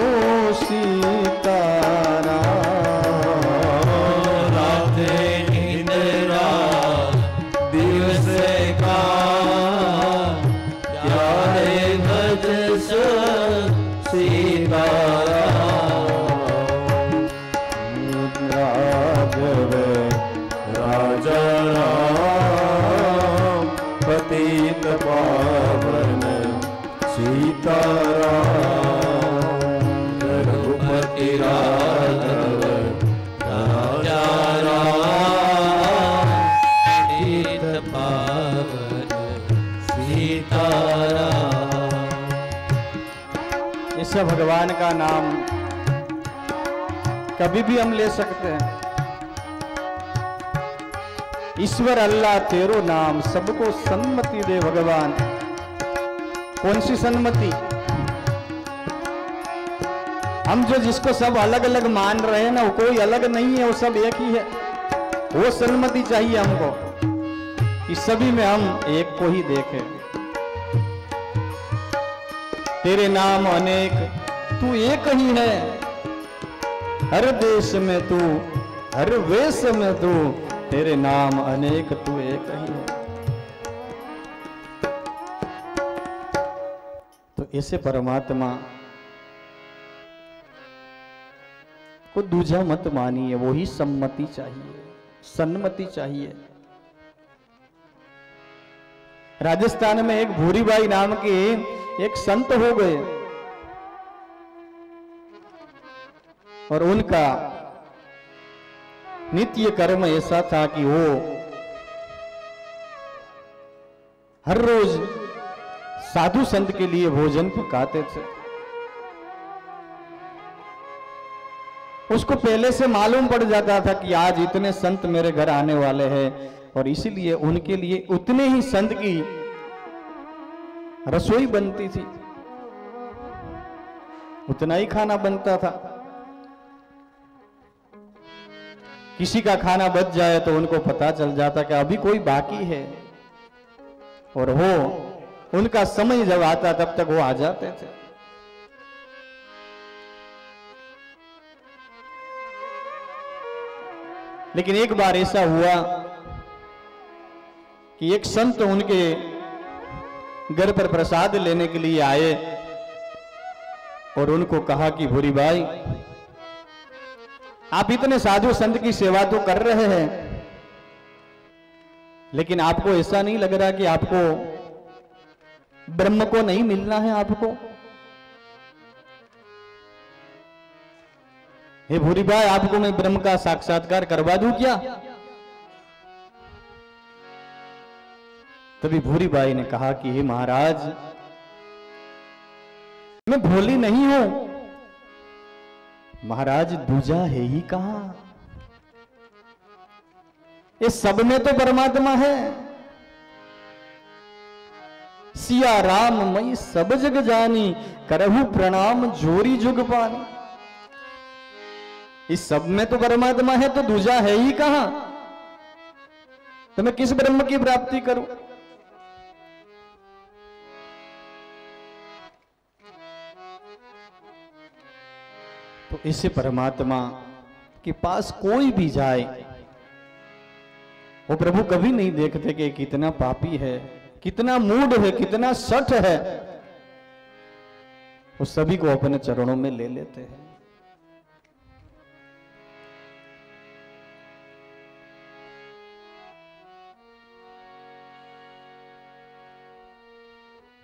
सीताराम। रात निद्रा दिवस काम, यार भज सो सीताराम। राघव राजा राम, पतित पावन सीताराम। रघुपति राघव राजा राम, पतित पावन सीताराम। इस भगवान का नाम कभी भी हम ले सकते हैं। ईश्वर अल्लाह तेरो नाम, सबको सन्मति दे भगवान। कौन सी सन्मति? हम जो जिसको सब अलग अलग मान रहे हैं ना, वो कोई अलग नहीं है, वो सब एक ही है। वो सन्मति चाहिए हमको कि सभी में हम एक को ही देखें। तेरे नाम अनेक, तू एक ही है। हर देश में तू, हर वेश में तू, तेरे नाम अनेक, तू एक ही है। तो ऐसे परमात्मा को दूजा मत मानिए, वो ही सम्मति चाहिए, सन्मति चाहिए। राजस्थान में एक भूरीबाई नाम के एक संत हो गए और उनका नित्य कर्म ऐसा था कि वो हर रोज साधु संत के लिए भोजन पकाते थे। उसको पहले से मालूम पड़ जाता था कि आज इतने संत मेरे घर आने वाले हैं और इसीलिए उनके लिए उतने ही संत की रसोई बनती थी, उतना ही खाना बनता था। किसी का खाना बच जाए तो उनको पता चल जाता कि अभी कोई बाकी है, और वो उनका समय जब आता तब तक वो आ जाते थे। लेकिन एक बार ऐसा हुआ कि एक संत उनके घर पर प्रसाद लेने के लिए आए और उनको कहा कि भूरी भाई, आप इतने साधु संत की सेवा तो कर रहे हैं, लेकिन आपको ऐसा नहीं लग रहा कि आपको ब्रह्म को नहीं मिलना है? आपको हे भूरी भाई, आपको मैं ब्रह्म का साक्षात्कार करवा दूं क्या? तभी भूरी बाई ने कहा कि हे महाराज, मैं भोली नहीं हूं। महाराज, दूजा है ही कहां? ये सब में तो परमात्मा है। सिया राम मई सब जग जानी, करहु प्रणाम जोरी जुग पानी। इस सब में तो परमात्मा है, तो दूजा है ही कहां? तो मैं किस ब्रह्म की प्राप्ति करूं? तो इसे परमात्मा के पास कोई भी जाए, वो प्रभु कभी नहीं देखते कि कितना पापी है, कितना मूढ़ है, कितना सठ है। वो सभी को अपने चरणों में ले लेते हैं।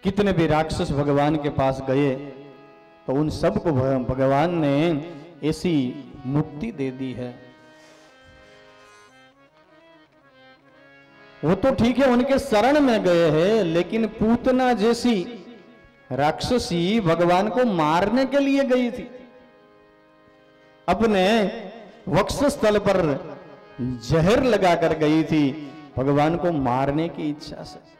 कितने भी राक्षस भगवान के पास गए तो उन सबको भगवान ने ऐसी मुक्ति दे दी है। वो तो ठीक है, उनके शरण में गए हैं, लेकिन पूतना जैसी राक्षसी भगवान को मारने के लिए गई थी। अपने वक्षस्थल पर जहर लगाकर गई थी भगवान को मारने की इच्छा से।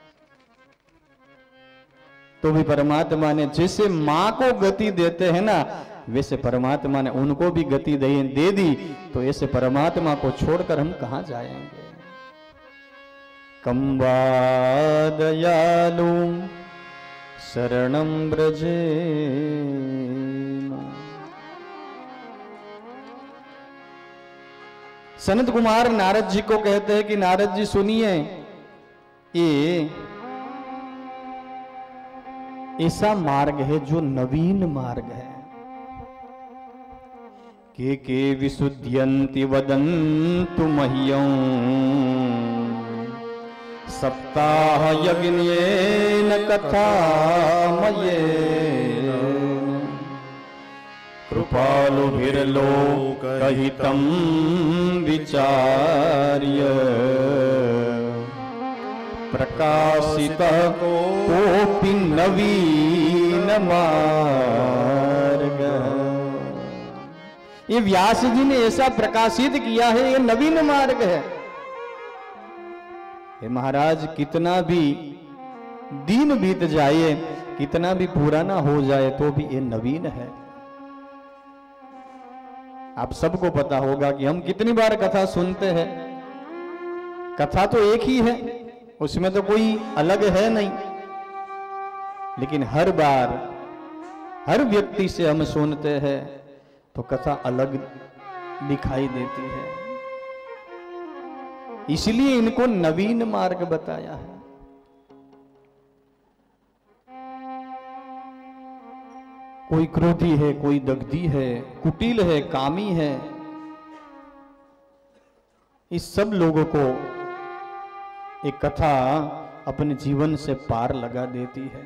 तो भी परमात्मा ने जैसे मां को गति देते हैं ना, वैसे परमात्मा ने उनको भी गति दे दी। तो ऐसे परमात्मा को छोड़कर हम कहां जाएंगे? कंबा दयालु शरणं ब्रजे। सनत कुमार नारद जी को कहते हैं कि नारद जी सुनिए, ये ऐसा मार्ग है जो नवीन मार्ग है। के विशुद्ध्यन्ति वदन्तु मह्यं सप्ताह यज्ञेन कथामयेन कृपालुभिर्लोकहितं विचार्य प्रकाशितः कोऽपि नवीन मार्ग। ये व्यास जी ने ऐसा प्रकाशित किया है, ये नवीन मार्ग है। हे महाराज, कितना भी दिन बीत जाए, कितना भी पुराना हो जाए, तो भी ये नवीन है। आप सबको पता होगा कि हम कितनी बार कथा सुनते हैं। कथा तो एक ही है, उसमें तो कोई अलग है नहीं, लेकिन हर बार हर व्यक्ति से हम सुनते हैं तो कथा अलग दिखाई देती है। इसलिए इनको नवीन मार्ग बताया है। कोई क्रोधी है, कोई दग्धी है, कुटिल है, कामी है, इस सब लोगों को एक कथा अपने जीवन से पार लगा देती है।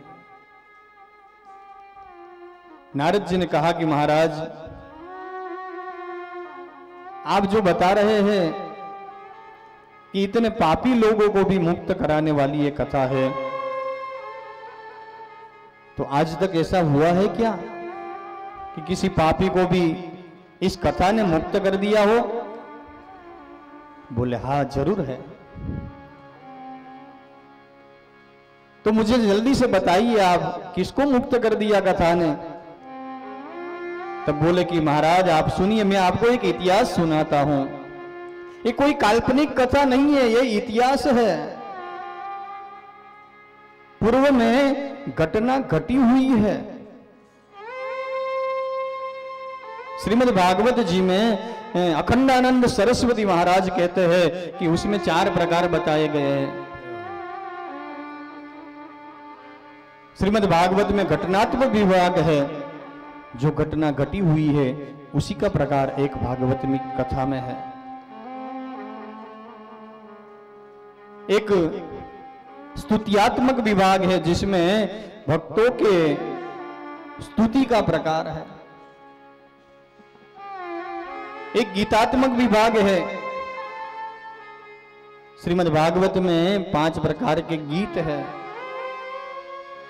नारद जी ने कहा कि महाराज, आप जो बता रहे हैं कि इतने पापी लोगों को भी मुक्त कराने वाली ये कथा है, तो आज तक ऐसा हुआ है क्या कि किसी पापी को भी इस कथा ने मुक्त कर दिया हो? बोले हाँ, जरूर है। तो मुझे जल्दी से बताइए आप किसको मुक्त कर दिया कथा ने। तब बोले कि महाराज आप सुनिए, मैं आपको एक इतिहास सुनाता हूं। ये कोई काल्पनिक कथा नहीं है, ये इतिहास है। पूर्व में घटना घटी हुई है। श्रीमद् भागवत जी में अखंडानंद सरस्वती महाराज कहते हैं कि उसमें 4 प्रकार बताए गए हैं। श्रीमद् भागवत में घटनात्मक विभाग है, जो घटना घटी हुई है उसी का प्रकार एक भागवत में कथा में है। एक स्तुत्यात्मक विभाग है जिसमें भक्तों के स्तुति का प्रकार है। एक गीतात्मक विभाग है। श्रीमद् भागवत में 5 प्रकार के गीत है।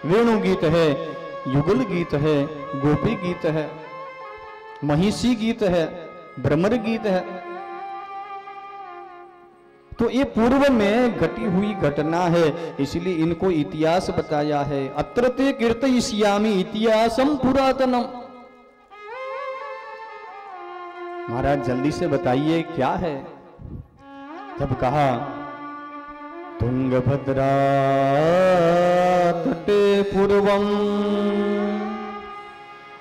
वेणु गीत है, युगल गीत है, गोपी गीत है, महिषी गीत है, भ्रमर गीत है। तो ये पूर्व में घटी हुई घटना है, इसलिए इनको इतिहास बताया है। अत्र ते कीर्तयिष्यामि इतिहासम पुरातनम। महाराज जल्दी से बताइए क्या है। तब कहा तुंगभद्रा तटे पूर्वम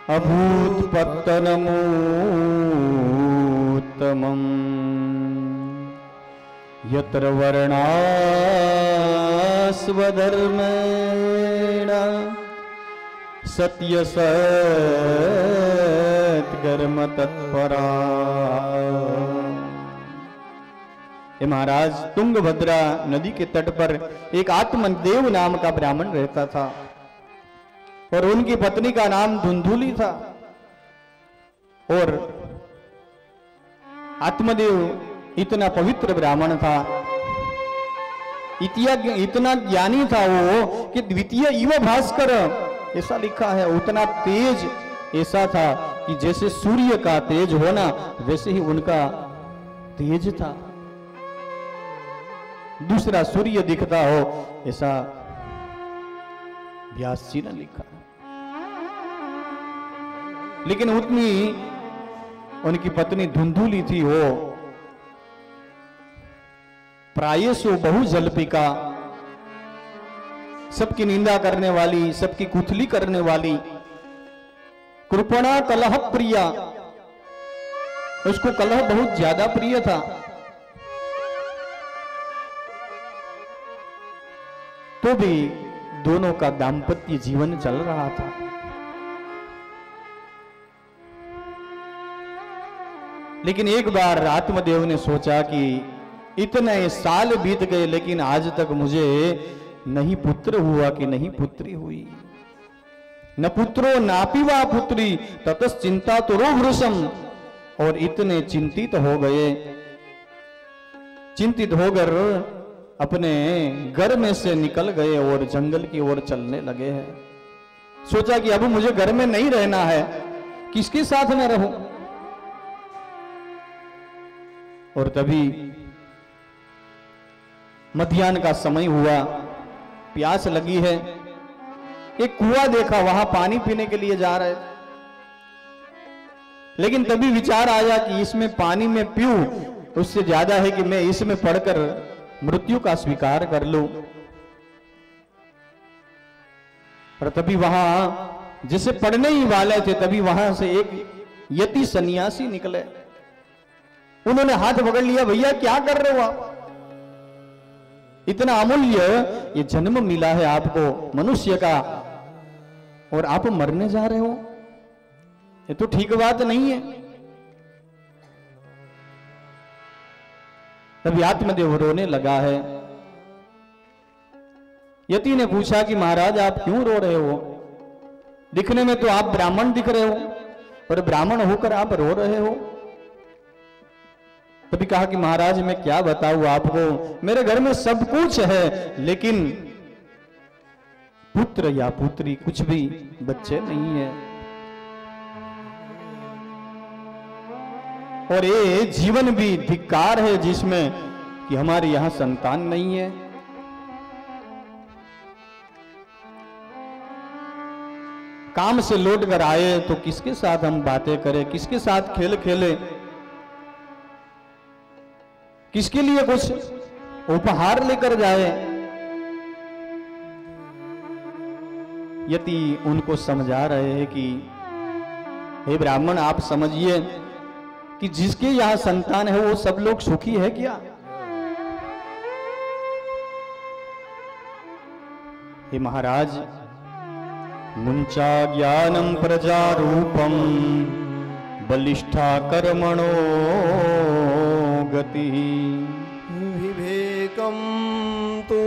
अभूत पत्तनमोत्तमम् यत्र वर्णास्वधर्मेण सत्य सत्कर्म तत्परा। ये महाराज तुंगभद्रा नदी के तट पर एक आत्मदेव नाम का ब्राह्मण रहता था और उनकी पत्नी का नाम धुंधुली था। और आत्मदेव इतना पवित्र ब्राह्मण था, इतना ज्ञानी था वो कि द्वितीय इव भास्कर ऐसा लिखा है। उतना तेज ऐसा था कि जैसे सूर्य का तेज होना वैसे ही उनका तेज था। दूसरा सूर्य दिखता हो ऐसा व्यास जी ने लिखा। लेकिन उतनी उनकी पत्नी धुंधुली थी, वो प्रायशो बहु जल्पिका, सबकी निंदा करने वाली, सबकी कुथली करने वाली, कृपणा कलह प्रिया। उसको कलह बहुत ज्यादा प्रिय था। तो भी दोनों का दाम्पत्य जीवन चल रहा था। लेकिन एक बार आत्मदेव ने सोचा कि इतने साल बीत गए लेकिन आज तक मुझे नहीं पुत्र हुआ कि नहीं पुत्री हुई। न पुत्रो नापिवा पुत्री ततस चिंता तो रोभृशम। और इतने चिंतित हो गए, चिंतित होकर अपने घर में से निकल गए और जंगल की ओर चलने लगे हैं। सोचा कि अब मुझे घर में नहीं रहना है, किसके साथ में रहूं। और तभी मध्याह्न का समय हुआ, प्यास लगी है। एक कुआं देखा, वहां पानी पीने के लिए जा रहे। लेकिन तभी विचार आया कि इसमें पानी में पीऊं उससे ज्यादा है कि मैं इसमें पड़कर मृत्यु का स्वीकार कर लूं। और तभी वहां जिसे पढ़ने ही वाले थे तभी वहां से एक यति सन्यासी निकले। उन्होंने हाथ पकड़ लिया, भैया क्या कर रहे हो आप? इतना अमूल्य ये जन्म मिला है आपको मनुष्य का और आप मरने जा रहे हो, ये तो ठीक बात नहीं है। तभी आत्मदेव रोने लगा है। यति ने पूछा कि महाराज आप क्यों रो रहे हो? दिखने में तो आप ब्राह्मण दिख रहे हो और ब्राह्मण होकर आप रो रहे हो। तभी कहा कि महाराज मैं क्या बताऊं आपको, मेरे घर में सब कुछ है लेकिन पुत्र या पुत्री कुछ भी बच्चे नहीं है। और ये जीवन भी धिक्कार है जिसमें कि हमारे यहां संतान नहीं है। काम से लौट कर आए तो किसके साथ हम बातें करें, किसके साथ खेल खेले, किसके लिए कुछ उपहार लेकर जाए। यति उनको समझा रहे हैं कि हे ब्राह्मण, आप समझिए कि जिसके यहां संतान है वो सब लोग सुखी है क्या? हे महाराज, मुंचा ज्ञानम प्रजा रूपम बलिष्ठा कर्मणो गति विवेकम तु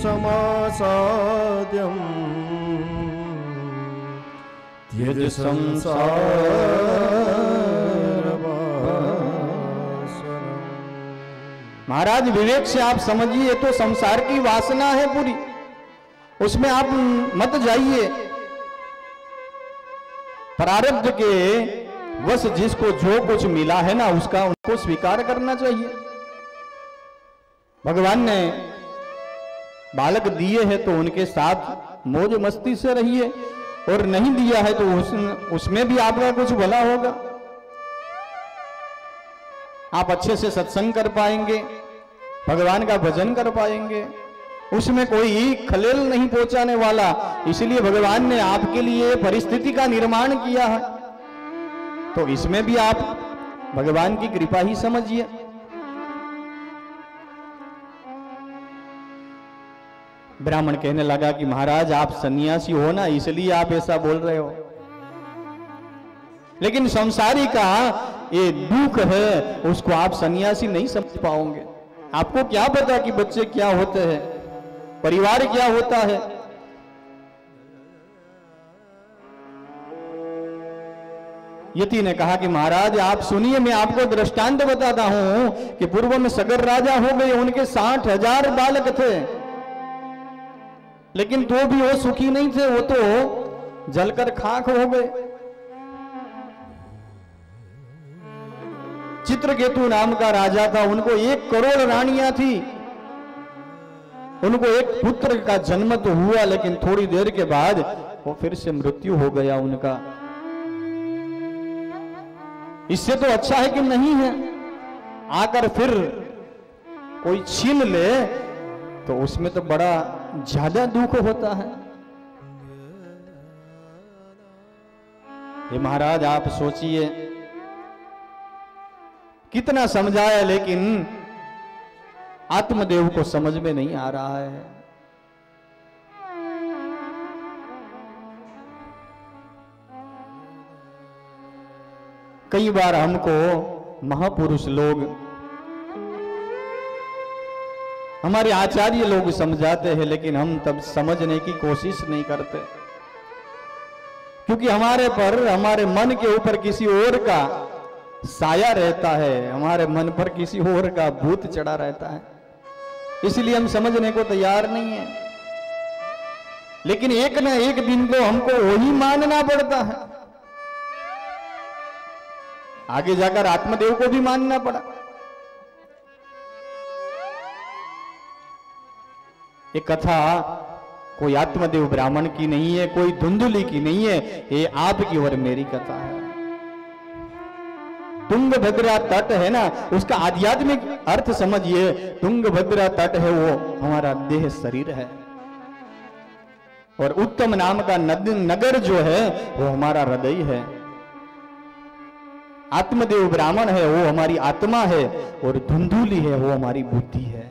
समासाद्यम त्यज संसार वासना। महाराज, विवेक से आप समझिए तो संसार की वासना है पूरी, उसमें आप मत जाइए। प्रारब्ध के वश जिसको जो कुछ मिला है ना, उसका उनको स्वीकार करना चाहिए। भगवान ने बालक दिए हैं तो उनके साथ मौज मस्ती से रहिए, और नहीं दिया है तो उसमें भी आपका कुछ भला होगा। आप अच्छे से सत्संग कर पाएंगे, भगवान का भजन कर पाएंगे, उसमें कोई खलेल नहीं पहुंचाने वाला। इसलिए भगवान ने आपके लिए परिस्थिति का निर्माण किया है, तो इसमें भी आप भगवान की कृपा ही समझिए। ब्राह्मण कहने लगा कि महाराज, आप सन्यासी हो ना, इसलिए आप ऐसा बोल रहे हो, लेकिन संसारी का ये दुख है, उसको आप सन्यासी नहीं समझ पाओगे। आपको क्या पता कि बच्चे क्या होते हैं, परिवार क्या होता है। यति ने कहा कि महाराज आप सुनिए, मैं आपको दृष्टांत बताता हूं कि पूर्व में सगर राजा हो गए, उनके 60,000 बालक थे, लेकिन तो भी वो सुखी नहीं थे, वो तो जलकर खाक हो गए। चित्रकेतु नाम का राजा था, उनको 1 करोड़ रानियां थी, उनको एक पुत्र का जन्म तो हुआ, लेकिन थोड़ी देर के बाद वो फिर से मृत्यु हो गया उनका। इससे तो अच्छा है कि नहीं है, आकर फिर कोई छीन ले तो उसमें तो बड़ा ज्यादा दुख होता है। ये महाराज आप सोचिए, कितना समझाया लेकिन आत्मदेव को समझ में नहीं आ रहा है। कई बार हमको महापुरुष लोग, हमारे आचार्य लोग समझाते हैं, लेकिन हम तब समझने की कोशिश नहीं करते, क्योंकि हमारे पर, हमारे मन के ऊपर किसी और का साया रहता है, हमारे मन पर किसी और का भूत चढ़ा रहता है, इसलिए हम समझने को तैयार नहीं है। लेकिन एक न एक दिन को हमको वही मानना पड़ता है। आगे जाकर आत्मदेव को भी मानना पड़ा। ये कथा कोई आत्मदेव ब्राह्मण की नहीं है, कोई धुंधुली की नहीं है, ये आपकी और मेरी कथा है। तुंगभद्रा तट है ना, उसका आध्यात्मिक अर्थ समझिए। तुंगभद्रा तट है वो हमारा देह शरीर है, और उत्तम नाम का नगर जो है वो हमारा हृदय है। आत्मदेव ब्राह्मण है वो हमारी आत्मा है, और धुंधुली है वो हमारी बुद्धि है।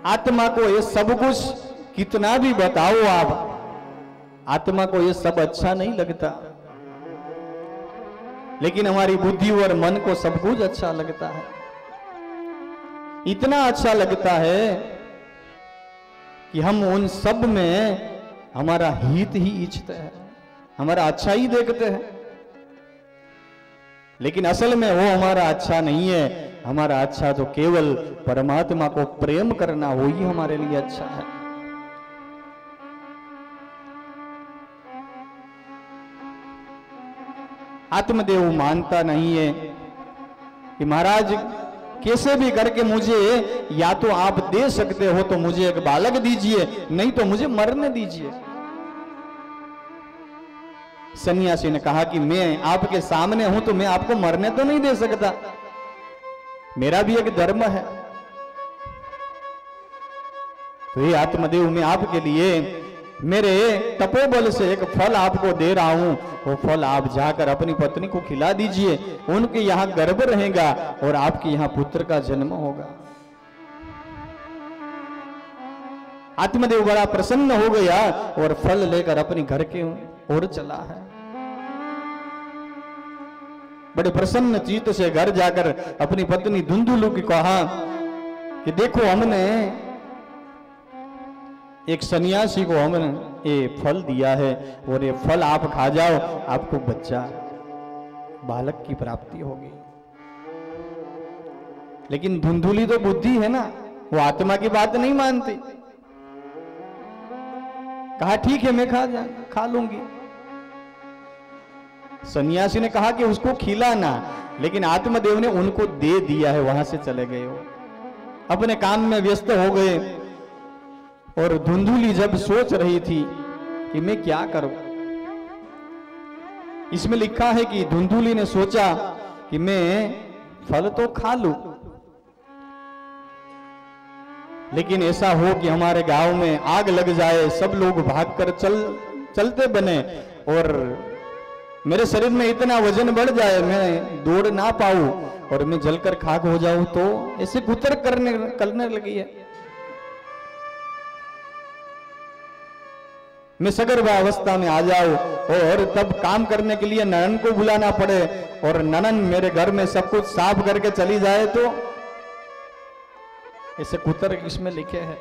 आत्मा को ये सब कुछ कितना भी बताओ आप, आत्मा को ये सब अच्छा नहीं लगता, लेकिन हमारी बुद्धि और मन को सब कुछ अच्छा लगता है। इतना अच्छा लगता है कि हम उन सब में हमारा हित ही इच्छते हैं, हमारा अच्छा ही देखते हैं, लेकिन असल में वो हमारा अच्छा नहीं है। हमारा अच्छा तो केवल परमात्मा को प्रेम करना, वो ही हमारे लिए अच्छा है। आत्मदेव मानता नहीं है कि महाराज कैसे भी करके मुझे या तो आप दे सकते हो तो मुझे एक बालक दीजिए, नहीं तो मुझे मरने दीजिए। सन्यासी ने कहा कि मैं आपके सामने हूं तो मैं आपको मरने तो नहीं दे सकता, मेरा भी एक धर्म है। तो ये आत्मदेव, मैं आपके लिए मेरे तपोबल से एक फल आपको दे रहा हूं, वो फल आप जाकर अपनी पत्नी को खिला दीजिए, उनके यहां गर्भ रहेगा और आपके यहां पुत्र का जन्म होगा। आत्मदेव बड़ा प्रसन्न हो गया और फल लेकर अपने घर के ओर चला है। बड़े प्रसन्न चित्त से घर जाकर अपनी पत्नी धुंधुलू की कहा कि देखो, हमने एक सन्यासी को हमने ये फल दिया है और ये फल आप खा जाओ, आपको बच्चा बालक की प्राप्ति होगी। लेकिन धुंधुली तो बुद्धि है ना, वो आत्मा की बात नहीं मानती। कहा ठीक है, मैं खा लूंगी। सन्यासी ने कहा कि उसको खिलाना, लेकिन आत्मदेव ने उनको दे दिया है, वहां से चले गए। वो अपने काम में व्यस्त हो गए और धुंधुली जब सोच रही थी कि मैं क्या करूं, इसमें लिखा है कि धुंधुली ने सोचा कि मैं फल तो खा लूं, लेकिन ऐसा हो कि हमारे गांव में आग लग जाए, सब लोग भागकर चलते बने और मेरे शरीर में इतना वजन बढ़ जाए, मैं दौड़ ना पाऊं और मैं जलकर खाक हो जाऊं, तो ऐसे कुतर्क करने लगी है। मैं सगर्भा अवस्था में आ जाऊं और तब काम करने के लिए ननन को बुलाना पड़े और ननन मेरे घर में सब कुछ साफ करके चली जाए, तो ऐसे कुतर्क इसमें लिखे हैं।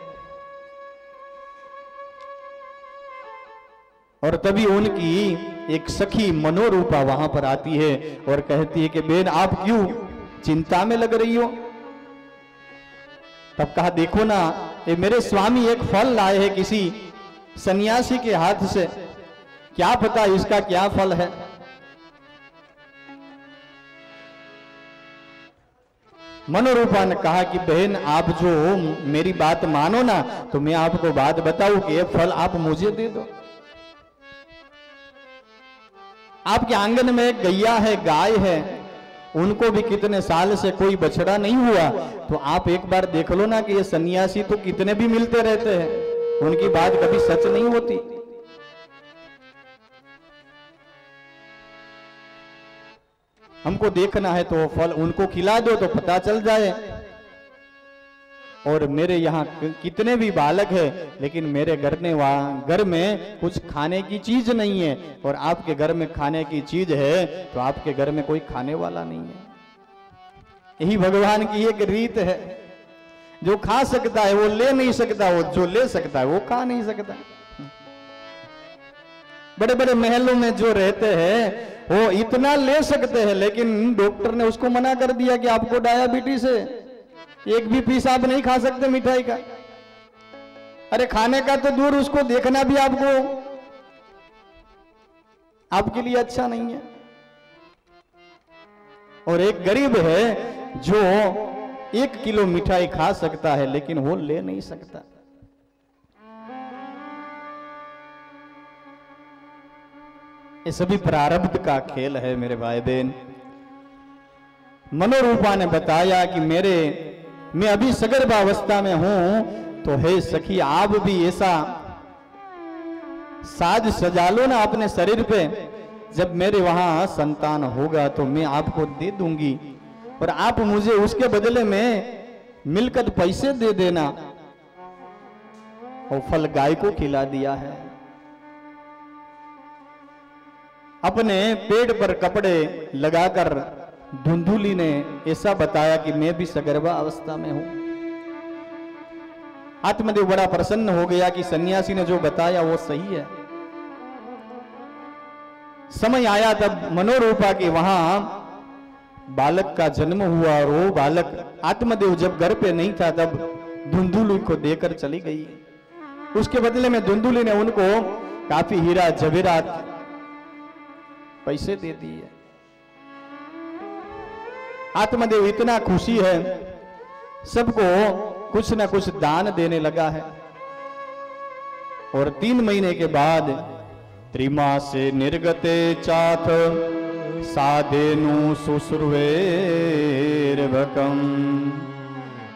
और तभी उनकी एक सखी मनोरूपा वहां पर आती है और कहती है कि बेन, आप क्यों चिंता में लग रही हो? तब कहा, देखो ना, ये मेरे स्वामी एक फल लाए हैं किसी सन्यासी के हाथ से, क्या पता इसका क्या फल है। मनोरूपा ने कहा कि बहन, आप जो मेरी बात मानो ना, तो मैं आपको बात बताऊं कि ये फल आप मुझे दे दो। आपके आंगन में एक गैया है, गाय है, उनको भी कितने साल से कोई बछड़ा नहीं हुआ, तो आप एक बार देख लो ना कि ये सन्यासी तो कितने भी मिलते रहते हैं, उनकी बात कभी सच नहीं होती। हमको देखना है तो फल उनको खिला दो तो पता चल जाए। और मेरे यहाँ कितने भी बालक है, लेकिन मेरे घर में कुछ खाने की चीज नहीं है, और आपके घर में खाने की चीज है तो आपके घर में कोई खाने वाला नहीं है। यही भगवान की एक रीत है, जो खा सकता है वो ले नहीं सकता, वो जो ले सकता है वो खा नहीं सकता। बड़े बड़े महलों में जो रहते हैं वो इतना ले सकते हैं, लेकिन डॉक्टर ने उसको मना कर दिया कि आपको डायबिटीज है, एक भी पीस आप नहीं खा सकते मिठाई का। अरे खाने का तो दूर, उसको देखना भी आपके लिए अच्छा नहीं है। और एक गरीब है जो 1 किलो मिठाई खा सकता है, लेकिन वो ले नहीं सकता। ये सभी प्रारब्ध का खेल है मेरे भाई बहन। मनोरूपा ने बताया कि मैं अभी सगर्भावस्था में हूं, तो हे सखी, आप भी ऐसा साज सजा लो ना अपने शरीर पे, जब मेरे वहां संतान होगा तो मैं आपको दे दूंगी, और आप मुझे उसके बदले में मिलकर पैसे दे देना। और फल गाय को खिला दिया है। अपने पेट पर कपड़े लगाकर धुंधुली ने ऐसा बताया कि मैं भी सगर्भा अवस्था में हूं। आत्मदेव बड़ा प्रसन्न हो गया कि सन्यासी ने जो बताया वो सही है। समय आया तब मनोरूपा के वहां बालक का जन्म हुआ, और वो बालक आत्मदेव जब घर पे नहीं था तब धुंधुली को देकर चली गई। उसके बदले में धुंधुली ने उनको काफी हीरा जवेरात पैसे दे दिए। आत्मदेव इतना खुशी है सबको कुछ न कुछ दान देने लगा है। और 3 महीने के बाद त्रिमासे निर्गते चाथ साधेनु शुश्रुवेर्भकम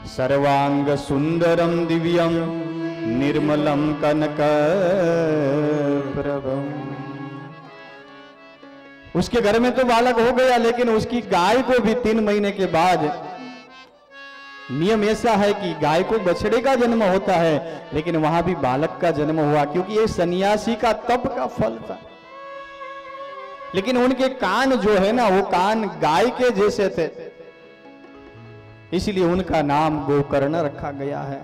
सर्वांग सुंदरम दिव्यम निर्मलम कनक प्रभम। उसके घर में तो बालक हो गया, लेकिन उसकी गाय को भी 3 महीने के बाद, नियम ऐसा है कि गाय को बछड़े का जन्म होता है, लेकिन वहां भी बालक का जन्म हुआ, क्योंकि ये सन्यासी का तप का फल था। लेकिन उनके कान जो है ना, वो कान गाय के जैसे थे, इसलिए उनका नाम गोकर्ण रखा गया है।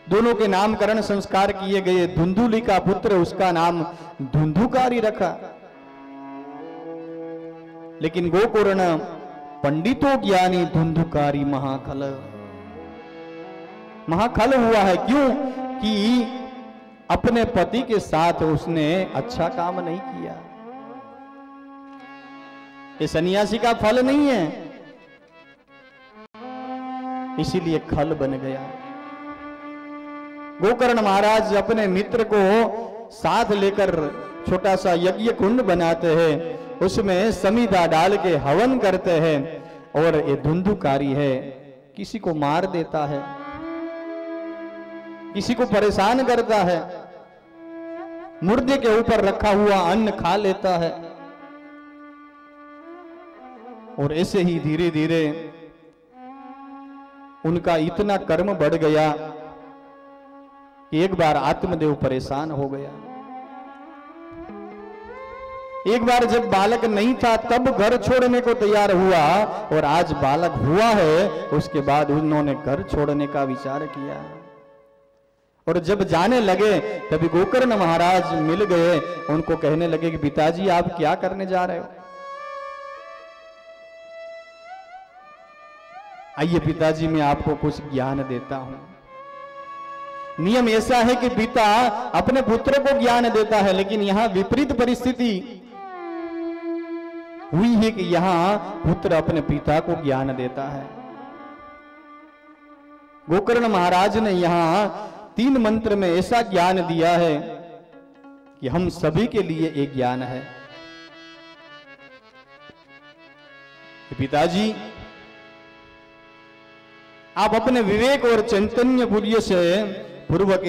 दोनों के नामकरण संस्कार किए गए। धुंधुली का पुत्र, उसका नाम धुंधुकारी रखा। लेकिन गोकर्ण पंडितों ज्ञानी धुंधुकारी महाखल महाखल हुआ है। क्यों? कि अपने पति के साथ उसने अच्छा काम नहीं किया। ये सन्यासी का फल नहीं है, इसीलिए खल बन गया। गोकर्ण महाराज अपने मित्र को साथ लेकर छोटा सा यज्ञ कुंड बनाते हैं, उसमें समिधा डाल के हवन करते हैं, और ये धुंधुकारी है, किसी को मार देता है, किसी को परेशान करता है, मुर्दे के ऊपर रखा हुआ अन्न खा लेता है। और ऐसे ही धीरे धीरे उनका इतना कर्म बढ़ गया कि एक बार आत्मदेव परेशान हो गया। एक बार जब बालक नहीं था तब घर छोड़ने को तैयार हुआ, और आज बालक हुआ है उसके बाद उन्होंने घर छोड़ने का विचार किया। और जब जाने लगे तभी गोकर्ण महाराज मिल गए, उनको कहने लगे कि पिताजी आप क्या करने जा रहे हो? आइए पिताजी मैं आपको कुछ ज्ञान देता हूं। नियम ऐसा है कि पिता अपने पुत्र को ज्ञान देता है, लेकिन यहां विपरीत परिस्थिति हुई है कि यहां पुत्र अपने पिता को ज्ञान देता है। गोकर्ण महाराज ने यहां 3 मंत्र में ऐसा ज्ञान दिया है कि हम सभी के लिए एक ज्ञान है। पिताजी आप अपने विवेक और चैतन्य बुद्धि से पूर्वक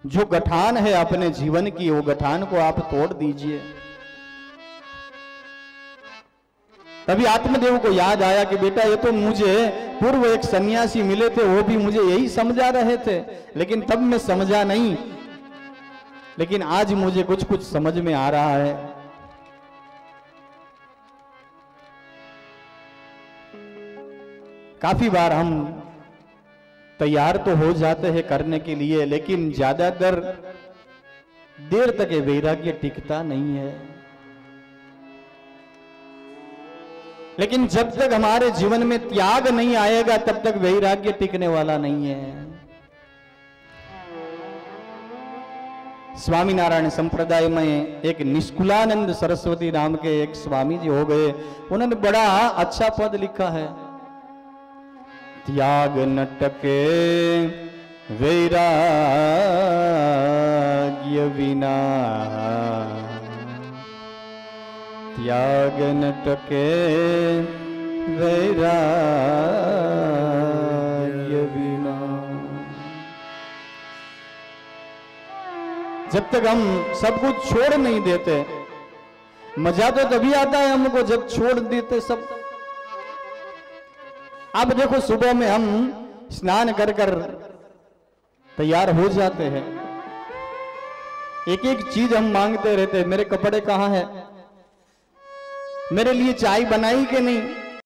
जो गठान है अपने जीवन की, वो गठान को आप तोड़ दीजिए। तभी आत्मदेव को याद आया कि बेटा ये तो मुझे पूर्व एक सन्यासी मिले थे, वो भी मुझे यही समझा रहे थे, लेकिन तब मैं समझा नहीं, लेकिन आज मुझे कुछ कुछ समझ में आ रहा है। काफी बार हम तैयार तो हो जाते हैं करने के लिए, लेकिन ज्यादातर देर तक ये वैराग्य टिकता नहीं है। लेकिन जब तक हमारे जीवन में त्याग नहीं आएगा तब तक वैराग्य टिकने वाला नहीं है। स्वामीनारायण संप्रदाय में एक निष्कुलानंद सरस्वती नाम के एक स्वामी जी हो गए, उन्होंने बड़ा अच्छा पद लिखा है। त्याग न टके वैराग्य बिना, त्याग न टके वैराग्य बिना। जब तक हम सब कुछ छोड़ नहीं देते, मजा तो तभी आता है हमको जब छोड़ देते सब। अब देखो सुबह में हम स्नान कर कर तैयार हो जाते हैं, एक एक चीज हम मांगते रहते हैं, मेरे कपड़े कहाँ हैं, मेरे लिए चाय बनाई कि नहीं,